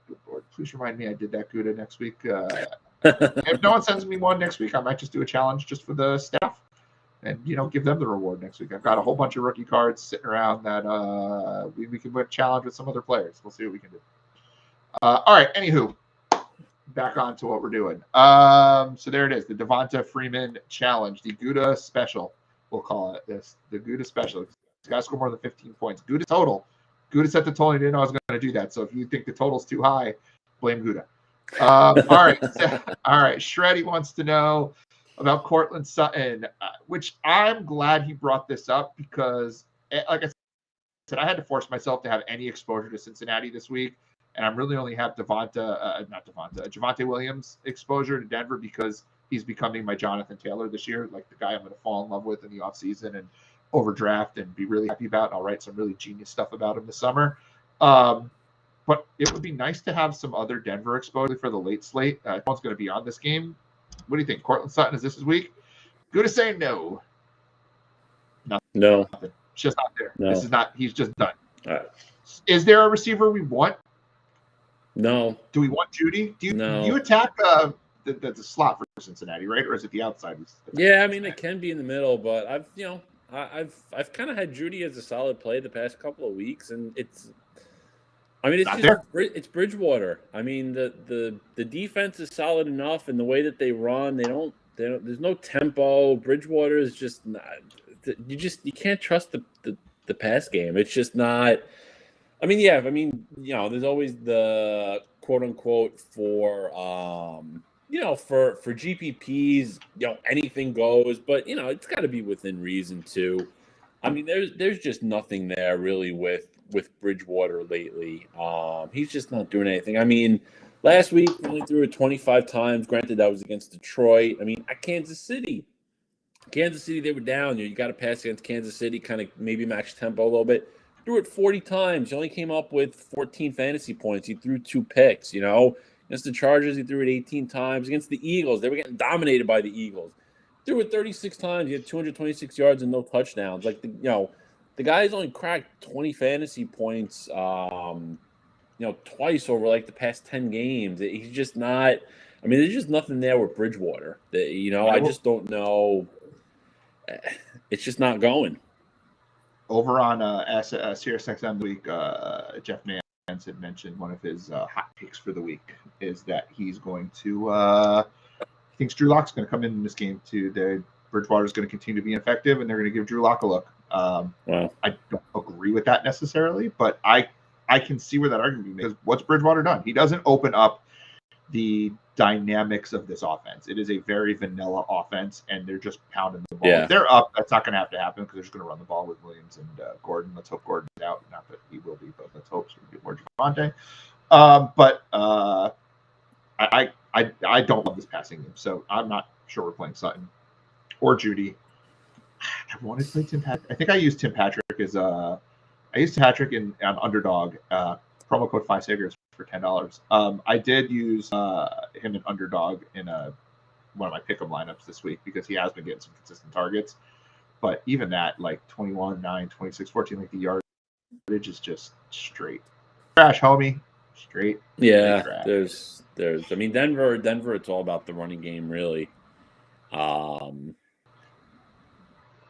Good Lord, please remind me I did that Gutta next week. If no one sends me one next week, I might just do a challenge just for the staff and, give them the reward next week. I've got a whole bunch of rookie cards sitting around that we can challenge with some other players. We'll see what we can do. All right, anywho. Back on to what we're doing. So there it is, the Devonta Freeman challenge, the Gutta special, we'll call it this, the Gutta special. He's got to score more than 15 points. Gutta total. Gutta set the total. He didn't know I was going to do that. So if you think the total's too high, blame Gutta. All right. All right. Shreddy wants to know about Cortland Sutton, which I'm glad he brought this up because, like I said, I had to force myself to have any exposure to Cincinnati this week. And I'm really only have Javonte Williams exposure to Denver because he's becoming my Jonathan Taylor this year, like the guy I'm going to fall in love with in the offseason and overdraft and be really happy about. And I'll write some really genius stuff about him this summer. But it would be nice to have some other Denver exposure for the late slate. One's going to be on this game. What do you think? Cortland Sutton, is this his week? Good to say no. Nothing. No. Nothing. It's just not there. No. This is not. He's just done. Is there a receiver we want? No. Do we want Judy? No. You attack the slot for Cincinnati, right? Or is it the outside? Yeah, I mean it can be in the middle, but I've kind of had Judy as a solid play the past couple of weeks, and it's Bridgewater. I mean the defense is solid enough, and the way that they run, they don't. There's no tempo. Bridgewater is just not. You can't trust the pass game. It's just not. There's always the quote unquote for GPPs, anything goes, but it's got to be within reason too. I mean, there's just nothing there really with Bridgewater lately. He's just not doing anything. I mean, last week he only threw it 25 times. Granted, that was against Detroit. I mean, at Kansas City, Kansas City, they were down. You got to pass against Kansas City, kind of maybe match tempo a little bit. Threw it 40 times. You only came up with 14 fantasy points. He threw 2 picks, Against the Chargers, he threw it 18 times. Against the Eagles, they were getting dominated by the Eagles. Threw it 36 times. He had 226 yards and no touchdowns. The guy's only cracked 20 fantasy points, twice over like the past 10 games. He's just not. I mean, there's just nothing there with Bridgewater. I just don't know. It's just not going. Over on SiriusXM week, Jeff Nance had mentioned one of his hot picks for the week is that he's going to. He thinks Drew Lock's going to come in this game too. Bridgewater is going to continue to be ineffective, and they're going to give Drew Lock a look. I don't agree with that necessarily, but I can see where that argument is, because what's Bridgewater done? He doesn't open up the dynamics of this offense. It is a very vanilla offense, and they're just pounding the ball. Yeah. If they're up, that's not going to have to happen because they're just going to run the ball with Williams and Gordon. Let's hope Gordon's out. Not that he will be, but let's hope so we get more Devonte. I don't love this passing game, so I'm not sure we're playing Sutton or Judy. I want to play Tim Patrick. I think I used Tim Patrick as I used Tim Patrick on Underdog. Promo code 5Sagers for $10. I did use him in Underdog in one of my pick'em lineups this week because he has been getting some consistent targets. But even that, like 21, 9, 26, 14, like the yardage is just straight trash, homie. Straight. Yeah, trash. there's. I mean, Denver. It's all about the running game, really.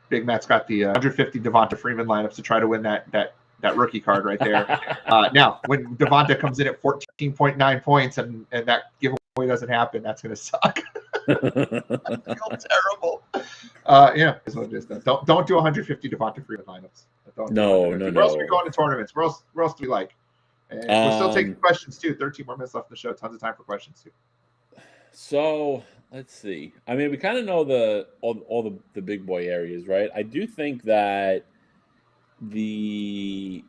Big Matt's got the 150 Devonte Freeman lineups to try to win that rookie card right there. Now, when Devonte comes in at 14.9 points and that giveaway doesn't happen, that's going to suck. I feel terrible. Is what it is. Don't do 150 Devonte Freeman lineups. No. Where else are we going to tournaments? Where else do we like? And we're still taking questions too. 13 more minutes left in the show. Tons of time for questions too. So let's see. I mean, we kind of know all the big boy areas, right? I do think that I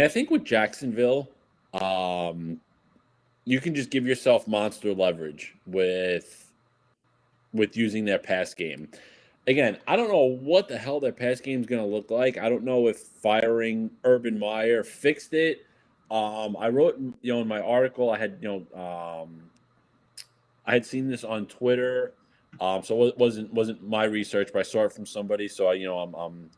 think with Jacksonville, you can just give yourself monster leverage with using their pass game. Again, I don't know what the hell their pass game is going to look like. I don't know if firing Urban Meyer fixed it. I wrote, in my article, I had seen this on Twitter, so it wasn't my research, but I saw it from somebody. So I'm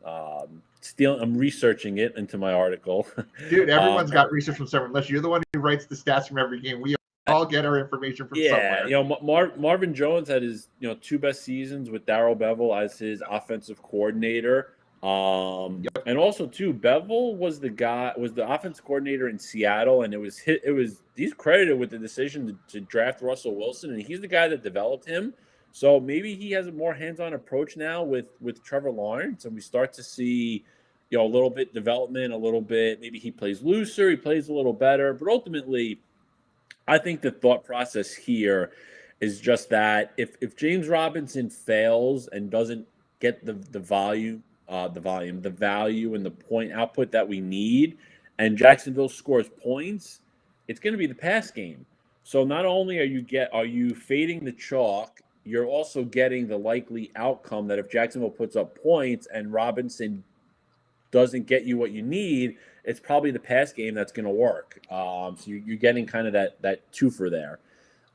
researching it into my artitle. Dude, everyone's got research from somewhere. Unless you're the one who writes the stats from every game, we all get our information from somewhere. Marvin Jones had his 2 best seasons with Darrell Bevell as his offensive coordinator. And also too, Bevell was the offensive coordinator in Seattle, and he's credited with the decision to draft Russell Wilson, and he's the guy that developed him. So maybe he has a more hands-on approach now with Trevor Lawrence, and we start to see, a little bit development, a little bit, maybe he plays looser, he plays a little better, but ultimately, I think the thought process here is just that if James Robinson fails and doesn't get the value and the point output that we need, and Jacksonville scores points, it's going to be the pass game. So not only are you fading the chalk, you're also getting the likely outcome that if Jacksonville puts up points and Robinson doesn't get you what you need, it's probably the pass game that's going to work. So you're getting kind of that twofer there.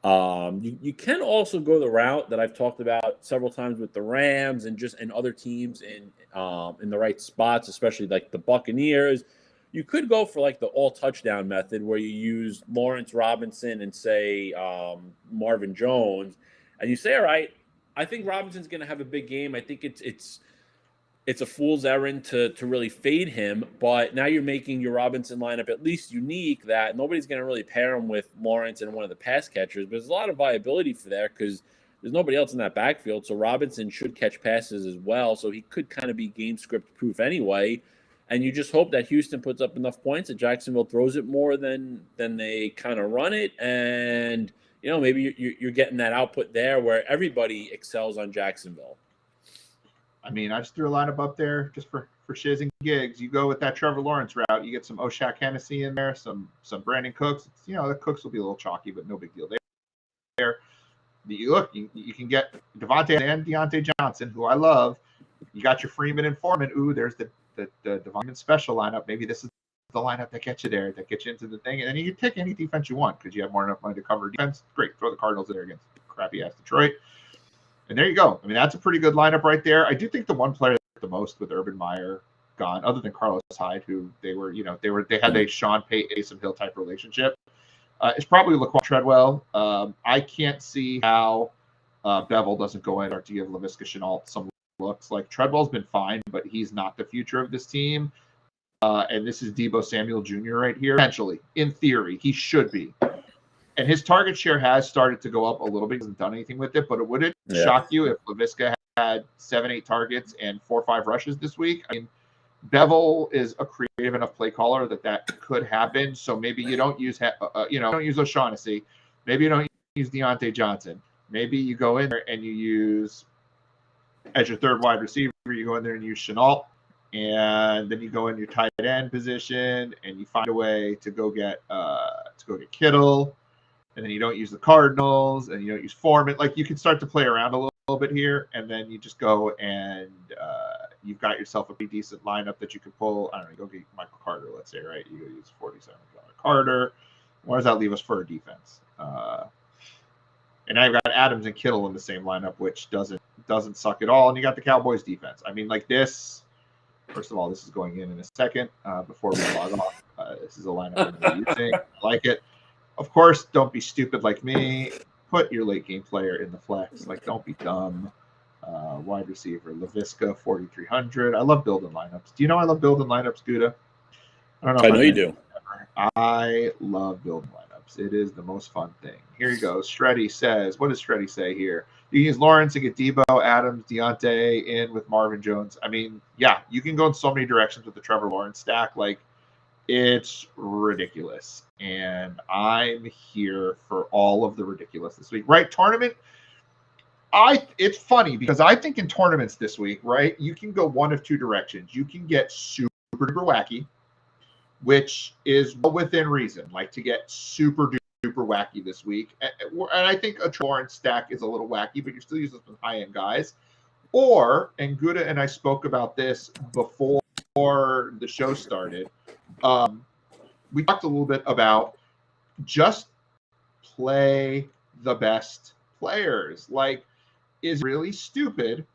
You can also go the route that I've talked about several times with the Rams and other teams in the right spots, especially like the Buccaneers. You could go for like the all touchdown method where you use Lawrence Robinson and say Marvin Jones, and you say, all right, I think Robinson's going to have a big game. I think it's a fool's errand to really fade him, but now you're making your Robinson lineup at least unique that nobody's going to really pair him with Lawrence and one of the pass catchers. But there's a lot of viability for there because there's nobody else in that backfield, so Robinson should catch passes as well, so he could kind of be game script proof anyway. And you just hope that Houston puts up enough points that Jacksonville throws it more than they kind of run it, and maybe you're getting that output there where everybody excels on Jacksonville. I mean, I just threw a lineup up there just for shiz and gigs. You go with that Trevor Lawrence route. You get some O'Shaq Hennessy in there, some Brandon Cooks. The Cooks will be a little chalky, but no big deal there. you can get Devonte and Deontay Johnson, who I love. You got your Freeman and Foreman. Ooh, there's the Devonte special lineup. Maybe this is the lineup that gets you there, that gets you into the thing. And then you can pick any defense you want because you have more than enough money to cover defense. Great. Throw the Cardinals in there against crappy-ass Detroit. And there you go. I mean, that's a pretty good lineup right there. I do think the one player the most with Urban Meyer gone, other than Carlos Hyde, who they had a Sean Payton, Taysom Hill type relationship, is probably Laquan Treadwell. I can't see how Bevel doesn't go in and start to give Laviska Shenault some looks. Like, Treadwell's been fine, but he's not the future of this team. And this is Deebo Samuel Jr. right here. Potentially, in theory, he should be. And his target share has started to go up a little bit. He hasn't done anything with it, but it wouldn't shock you if Laviska had 7-8 targets and 4 or 5 rushes this week. I mean, Bevel is a creative enough play caller that could happen. So maybe you don't use don't use O'Shaughnessy. Maybe you don't use Deontay Johnson. Maybe you go in there and you use, as your third wide receiver, you go in there and use Shenault. And then you go in your tight end position and you find a way to go get Kittle. And then you don't use the Cardinals and you don't use Foreman. Like, you can start to play around a little bit here, and then you just go and you've got yourself a pretty decent lineup that you can pull. I don't know, go get Michael Carter, let's say, right? You go use $47 Carter. Where does that leave us for a defense? And now you've got Adams and Kittle in the same lineup, which doesn't suck at all. And you got the Cowboys defense. I mean, like, this, first of all, this is going in a second before we log off. This is a lineup I'm using. I like it. Of course, don't be stupid like me. Put your late game player in the flex. Like, don't be dumb. Wide receiver, Laviska, 4,300. I love building lineups. Do you know I love building lineups, Gutta? I don't know. I know you do. I love building lineups. It is the most fun thing. Here you go. Shreddy says, what does Shreddy say here? You can use Lawrence and get Deebo, Adams, Deontay in with Marvin Jones. I mean, yeah, you can go in so many directions with the Trevor Lawrence stack. Like, it's ridiculous. And I'm here for all of the ridiculous this week, right? Tournament. It's funny because I think in tournaments this week, right, you can go one of two directions. You can get super duper wacky, which is within reason, like to get super duper wacky this week. And I think a Lawrence stack is a little wacky, but you're still using some high-end guys. Or, and Gutta and I spoke about this before the show started, we talked a little bit about just play the best players. Like, is really stupid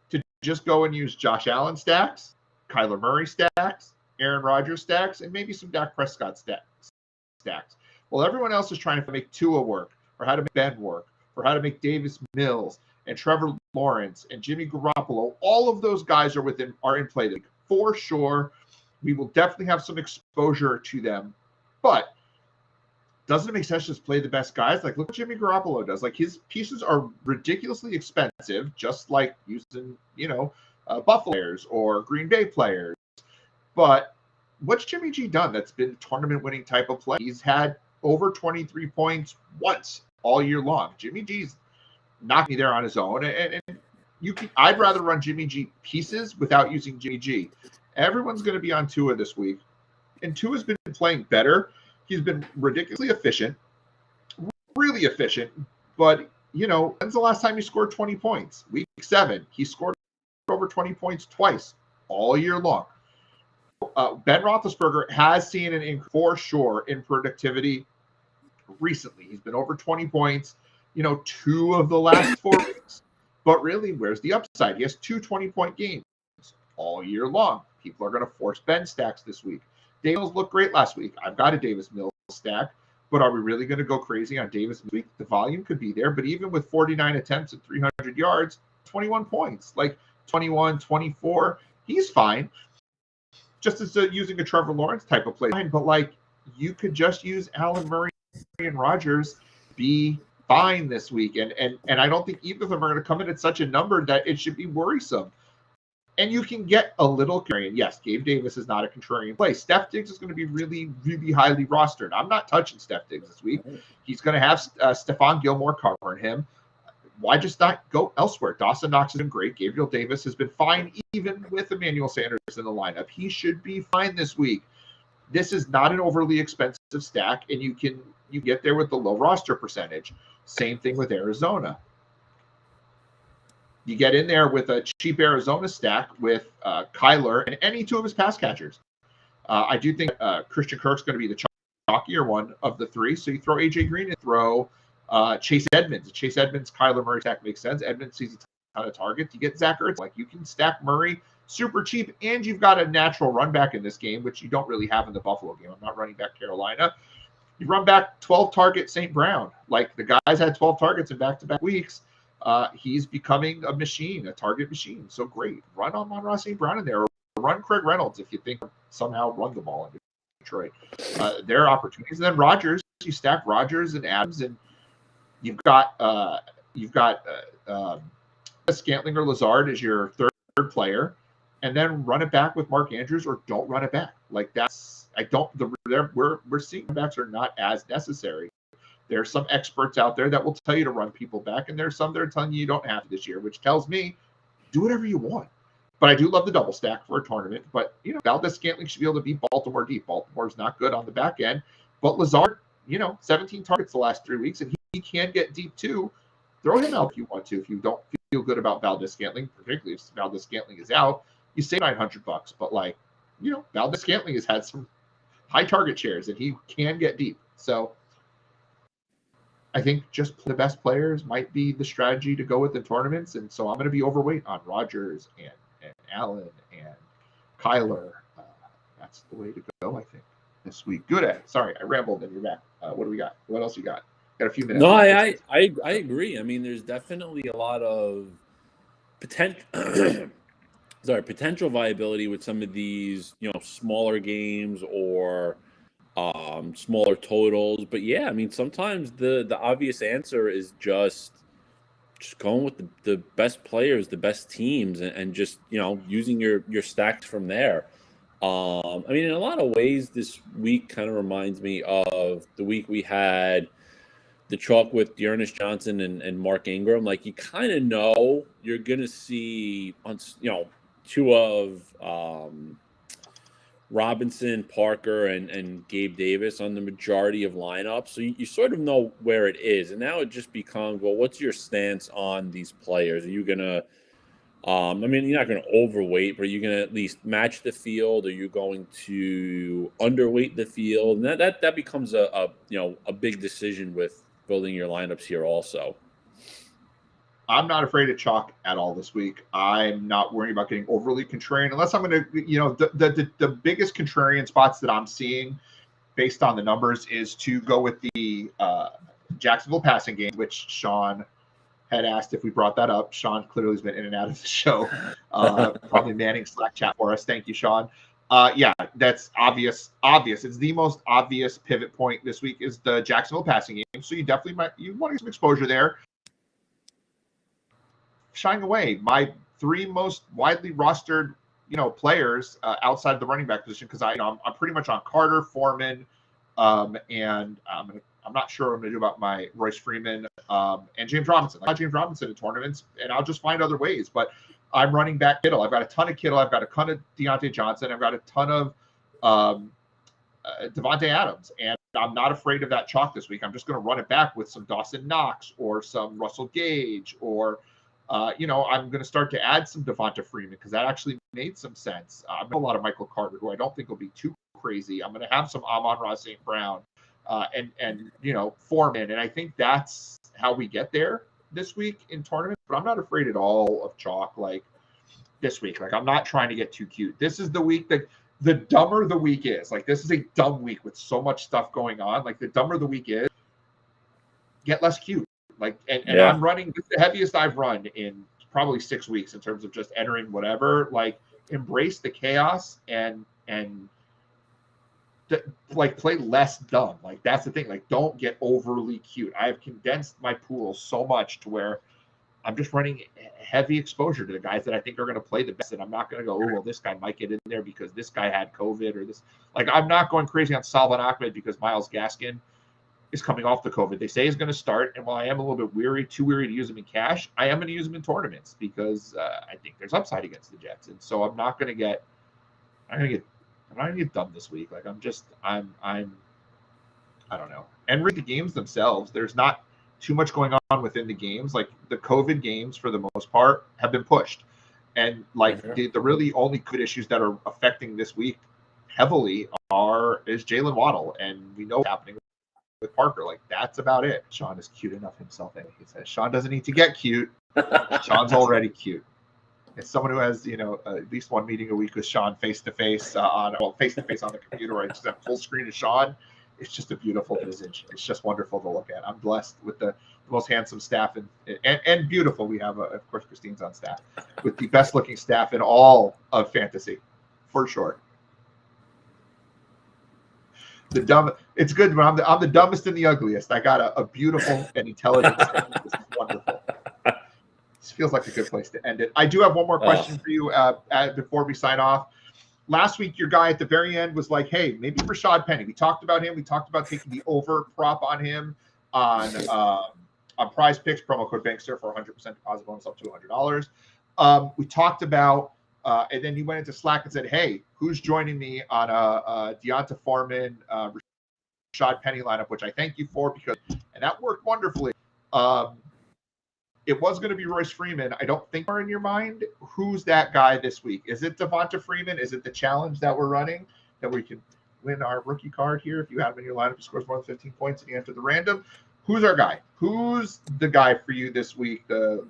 to just go and use Josh Allen stacks, Kyler Murray stacks, Aaron Rodgers stacks, and maybe some Dak Prescott stacks. Well, everyone else is trying to make Tua work, or how to make Ben work, or how to make Davis Mills and Trevor Lawrence and Jimmy Garoppolo. All of those guys are in play for sure. We will definitely have some exposure to them, but doesn't it make sense to just play the best guys? Like, look what Jimmy Garoppolo does. Like, his pieces are ridiculously expensive, just like using, Buffalo players or Green Bay players. But what's Jimmy G done that's been tournament-winning type of play? He's had over 23 points once all year long. Jimmy G's knocked me there on his own. And I'd rather run Jimmy G pieces without using Jimmy G. Everyone's going to be on Tua this week. And Tua's been playing better. He's been ridiculously efficient, really efficient. But, when's the last time he scored 20 points? Week 7. He scored over 20 points twice all year long. Ben Roethlisberger has seen an increase for sure in productivity recently. He's been over 20 points, 2 of the last 4 weeks. But really, where's the upside? He has 2 20-point games all year long. People are going to force Ben stacks this week. Davis Mills looked great last week. I've got a Davis Mills stack, but are we really going to go crazy on Davis this week? The volume could be there, but even with 49 attempts at 300 yards, 21 points, like 21, 24, he's fine. Just as using a Trevor Lawrence type of play, but like you could just use Allen Murray and Rodgers be fine this week, and I don't think either of them are going to come in at such a number that it should be worrisome. And you can get a little contrarian. Yes, Gabe Davis is not a contrarian play. Steph Diggs is going to be really, really highly rostered. I'm not touching Steph Diggs this week. He's going to have Stephon Gilmore covering him. Why just not go elsewhere? Dawson Knox has been great. Gabriel Davis has been fine, even with Emmanuel Sanders in the lineup. He should be fine this week. This is not an overly expensive stack, and you get there with the low roster percentage. Same thing with Arizona. You get in there with a cheap Arizona stack with Kyler and any two of his pass catchers. I do think Christian Kirk's going to be the chalkier one of the three. So you throw AJ Green and throw Chase Edmonds. Chase Edmonds, Kyler Murray stack makes sense. Edmonds sees a ton of targets. You get Zach Ertz. Like, you can stack Murray super cheap, and you've got a natural run back in this game, which you don't really have in the Buffalo game. I'm not running back Carolina. You run back 12 target St. Brown. Like, the guys had 12 targets in back-to-back weeks. He's becoming a machine, a target machine. So great. Run on Amon-Ra St. Brown in there. Or run Craig Reynolds if you think somehow run the ball in Detroit. There are opportunities. And then Rodgers, you stack Rodgers and Adams, and you've got Scantling or Lazard as your third player, and then run it back with Mark Andrews, or don't run it back. Like, we're seeing backs are not as necessary. There's some experts out there that will tell you to run people back, and there's some that are telling you don't have to this year, which tells me do whatever you want. But I do love the double stack for a tournament. But, Valdez Scantling should be able to beat Baltimore deep. Baltimore's not good on the back end. But Lazard, 17 targets the last 3 weeks, and he can get deep too. Throw him out if you want to. If you don't feel good about Valdez Scantling, particularly if Valdez Scantling is out, you save $900. But, Valdez Scantling has had some high target shares, and he can get deep. So I think just the best players might be the strategy to go with in tournaments. And so I'm going to be overweight on Rodgers and Allen and Kyler. That's the way to go, I think, this week. Gutta. Sorry, I rambled and you're back. What do we got? What else you got? Got a few minutes. No, I agree. I mean, there's definitely a lot of potential viability with some of these, smaller games or smaller totals. But yeah, I mean, sometimes the obvious answer is just going with the best players, the best teams, and just, using your stacks from there. I mean, in a lot of ways, this week kind of reminds me of the week we had the chalk with Dearness Johnson and Mark Ingram. Like, you kind of know you're going to see, two of Robinson, Parker, and Gabe Davis on the majority of lineups. So you sort of know where it is. And now it just becomes, well, what's your stance on these players? Are you going to, you're not going to overweight, but are you going to at least match the field? Are you going to underweight the field? And that becomes a big decision with building your lineups here also. I'm not afraid of chalk at all this week. I'm not worried about getting overly contrarian, unless I'm going to, the biggest contrarian spots that I'm seeing based on the numbers is to go with the Jacksonville passing game, which Sean had asked if we brought that up. Sean clearly has been in and out of the show, probably manning Slack chat for us. Thank you, Sean. Yeah, that's obvious. It's the most obvious pivot point this week is the Jacksonville passing game. So you definitely you want to get some exposure there. Shying away my three most widely rostered, players outside the running back position, because I'm pretty much on Carter, Foreman, and I'm not sure what I'm going to do about my Royce Freeman and James Robinson. Like, James Robinson in tournaments, and I'll just find other ways. But I'm running back Kittle. I've got a ton of Kittle. I've got a ton of Deontay Johnson. I've got a ton of Devonte Adams, and I'm not afraid of that chalk this week. I'm just going to run it back with some Dawson Knox or some Russell Gage, or I'm going to start to add some Devonta Freeman, because that actually made some sense. I've got a lot of Michael Carter, who I don't think will be too crazy. I'm going to have some Amon-Ra St. Brown and Foreman, and I think that's how we get there this week in tournaments. But I'm not afraid at all of chalk like this week. Like, I'm not trying to get too cute. This is the week that the dumber the week is. Like, this is a dumb week with so much stuff going on. Like, the dumber the week is, get less cute. Like, and yeah. I'm running the heaviest I've run in probably 6 weeks in terms of just entering whatever. Like, embrace the chaos and play less dumb. Like, that's the thing. Like, don't get overly cute. I have condensed my pool so much to where I'm just running heavy exposure to the guys that I think are going to play the best. And I'm not going to go, oh, well, this guy might get in there because this guy had COVID or this. Like, I'm not going crazy on Salvon Ahmed because Myles Gaskin is coming off the COVID. They say he's going to start. And while I am a little bit too weary to use him in cash, I am going to use him in tournaments because I think there's upside against the Jets. And so I'm not going to get dumb this week. Like, I don't know. And read the games themselves. There's not too much going on within the games. Like the COVID games, for the most part, have been pushed, and like the really only good issues that are affecting this week heavily is Jalen Waddle, and we know what's happening with Parker. Like that's about it. Sean is cute enough himself, and he says Sean doesn't need to get cute. Sean's already cute. As someone who has, at least one meeting a week with Sean face to face on the computer, or I just have full screen of Sean. It's just a beautiful visage. It's just wonderful to look at. I'm blessed with the most handsome staff and beautiful. We have, of course, Christine's on staff with the best looking staff in all of fantasy, for sure. It's good, but I'm the dumbest and the ugliest. I got a beautiful and intelligent staff. This is wonderful. This feels like a good place to end it. I do have one more question for you before we sign off. Last week, your guy at the very end was like, hey, maybe Rashad Penny. We talked about him. We talked about taking the over prop on him on Prize Picks, promo code Bankster for 100% deposit bonus up to $100. We talked about, and then he went into Slack and said, hey, who's joining me on a Deonta Foreman, Rashad Penny lineup, which I thank you for, and that worked wonderfully. It was going to be Royce Freeman. I don't think are in your mind. Who's that guy this week? Is it Devonte Freeman? Is it the challenge that we're running that we can win our rookie card here? If you have him in your lineup, he scores more than 15 points and you enter the random. Who's our guy? Who's the guy for you this week? The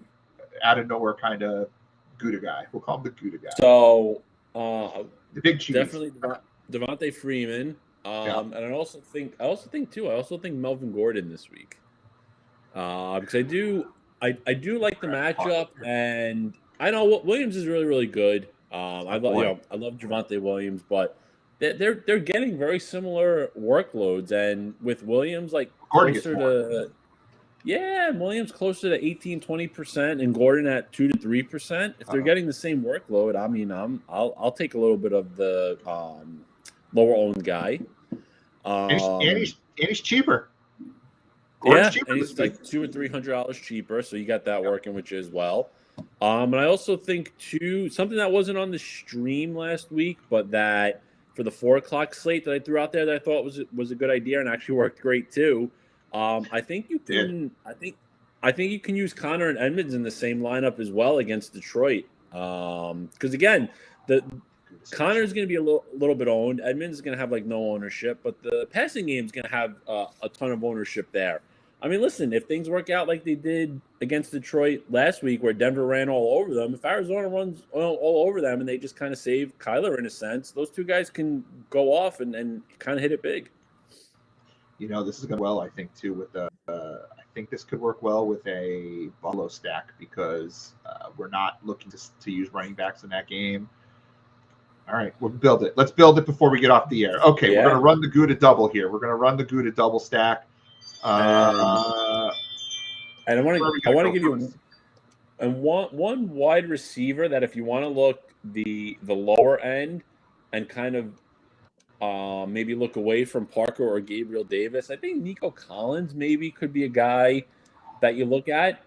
out of nowhere kind of Gutta guy. We'll call him the Gutta guy. So the big cheese. Definitely Devonte Freeman. And I also think Melvin Gordon this week. Because I do like the matchup, and I know Williams is really, really good. I love Javonte Williams, but they're getting very similar workloads, and with Williams Williams closer to 18-20%, and Gordon at 2 to 3%. If they're getting the same workload, I mean, I'll take a little bit of the lower owned guy. And he's cheaper. Gordon's cheaper, and he's like $200 or $300 cheaper, so you got that working, which is well. And I also think something that wasn't on the stream last week, but that for the 4:00 slate that I threw out there that I thought was a good idea and actually worked great too. I think you can. I think you can use Connor and Edmonds in the same lineup as well against Detroit. Because again, Connor's going to be a little bit owned. Edmonds is going to have no ownership, but the passing game is going to have a ton of ownership there. I mean, listen, if things work out like they did against Detroit last week where Denver ran all over them, if Arizona runs all over them and they just kind of save Kyler in a sense, those two guys can go off and kind of hit it big. This is going well, I think, too, with I think this could work well with a Buffalo stack because we're not looking to use running backs in that game. All right, we'll build it. Let's build it before we get off the air. Okay, We're going to run the Gutta double here. We're going to run the Gutta double stack. And I want to give you one wide receiver that if you want to look the lower end and kind of maybe look away from Parker or Gabriel Davis, I think Nico Collins maybe could be a guy that you look at.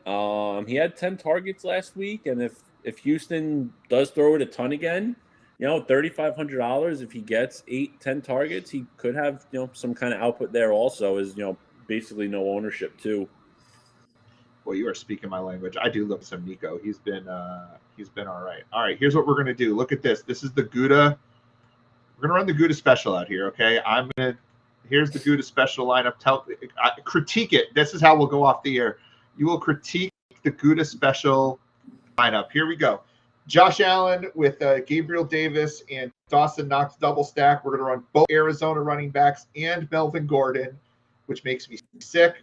He had 10 targets last week, and if Houston does throw it a ton again, $3,500 if he gets 8-10 targets, he could have some kind of output there also. Is basically no ownership too. Well, you are speaking my language. I do love some Nico. He's been all right. All right, here's what we're gonna do. Look at this. This is the Gutta. We're gonna run the Gutta special out here. Okay, here's the Gutta special lineup. Critique it. This is how we'll go off the air. You will critique the Gutta special lineup. Here we go. Josh Allen with Gabriel Davis and Dawson Knox double stack. We're going to run both Arizona running backs and Melvin Gordon, which makes me sick.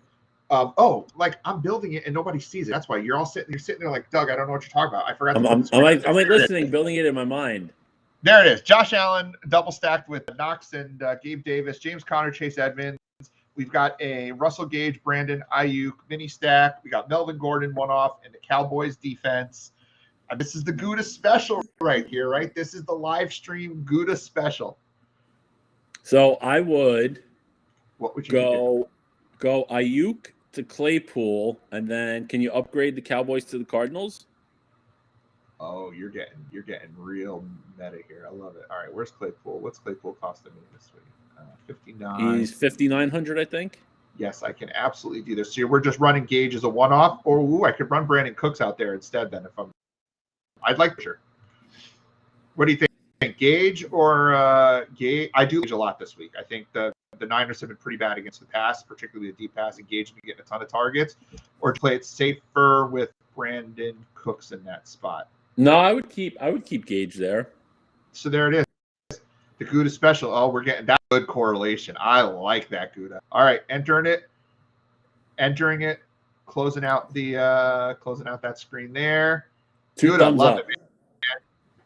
I'm building it and nobody sees it. That's why you're sitting there like, Doug, I don't know what you're talking about. I forgot. I'm listening, building it in my mind. There it is. Josh Allen double stacked with Knox and Gabe Davis, James Conner, Chase Edmonds. We've got a Russell Gage, Brandon Ayuk mini stack. We got Melvin Gordon one off and the Cowboys defense. This is the Gutta special right here, right? This is the live stream Gutta special. So I would what would you go Ayuk to Claypool, and then can you upgrade the Cowboys to the Cardinals? Oh, you're getting real meta here. I love it. All right, where's Claypool? What's Claypool costing me this week? 59. He's 5,900, I think. Yes, I can absolutely do this. So we're just running Gage as a one-off, or I could run Brandon Cooks out there instead. Then, I'd like to. Sure. What do you think, Gage or Gage? I do Gage a lot this week. I think the Niners have been pretty bad against the pass, particularly the deep pass. And Gage been getting a ton of targets. Or play it safer with Brandon Cooks in that spot. No, I would keep Gage there. So there it is. The Gutta special. Oh, we're getting that good correlation. I like that, Gutta. All right, entering it, closing out that screen there. Gutta, love it, man.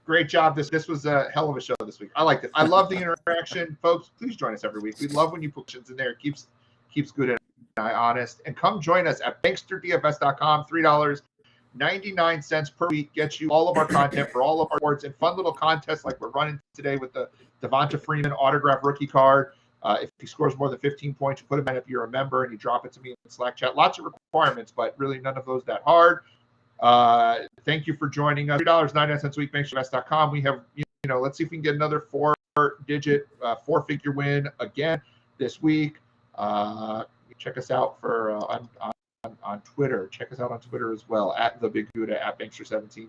Great job. This was a hell of a show this week. I liked it. I love the interaction, folks. Please join us every week. We love when you put questions in there. It keeps Gutta and I honest. And come join us at banksterdfs.com. $3.99 per week gets you all of our content for all of our awards and fun little contests like we're running today with the Devonte Freeman autograph rookie card. If he scores more than 15 points, you put him in if you're a member and you drop it to me in the Slack chat. Lots of requirements, but really none of those that hard. Thank you for joining us. $3.99 a week, banksterdfs.com. We have, let's see if we can get another four-digit, four-figure win again this week. Check us out for on Twitter. Check us out on Twitter as well, at the Big Gutta, at Bankster17.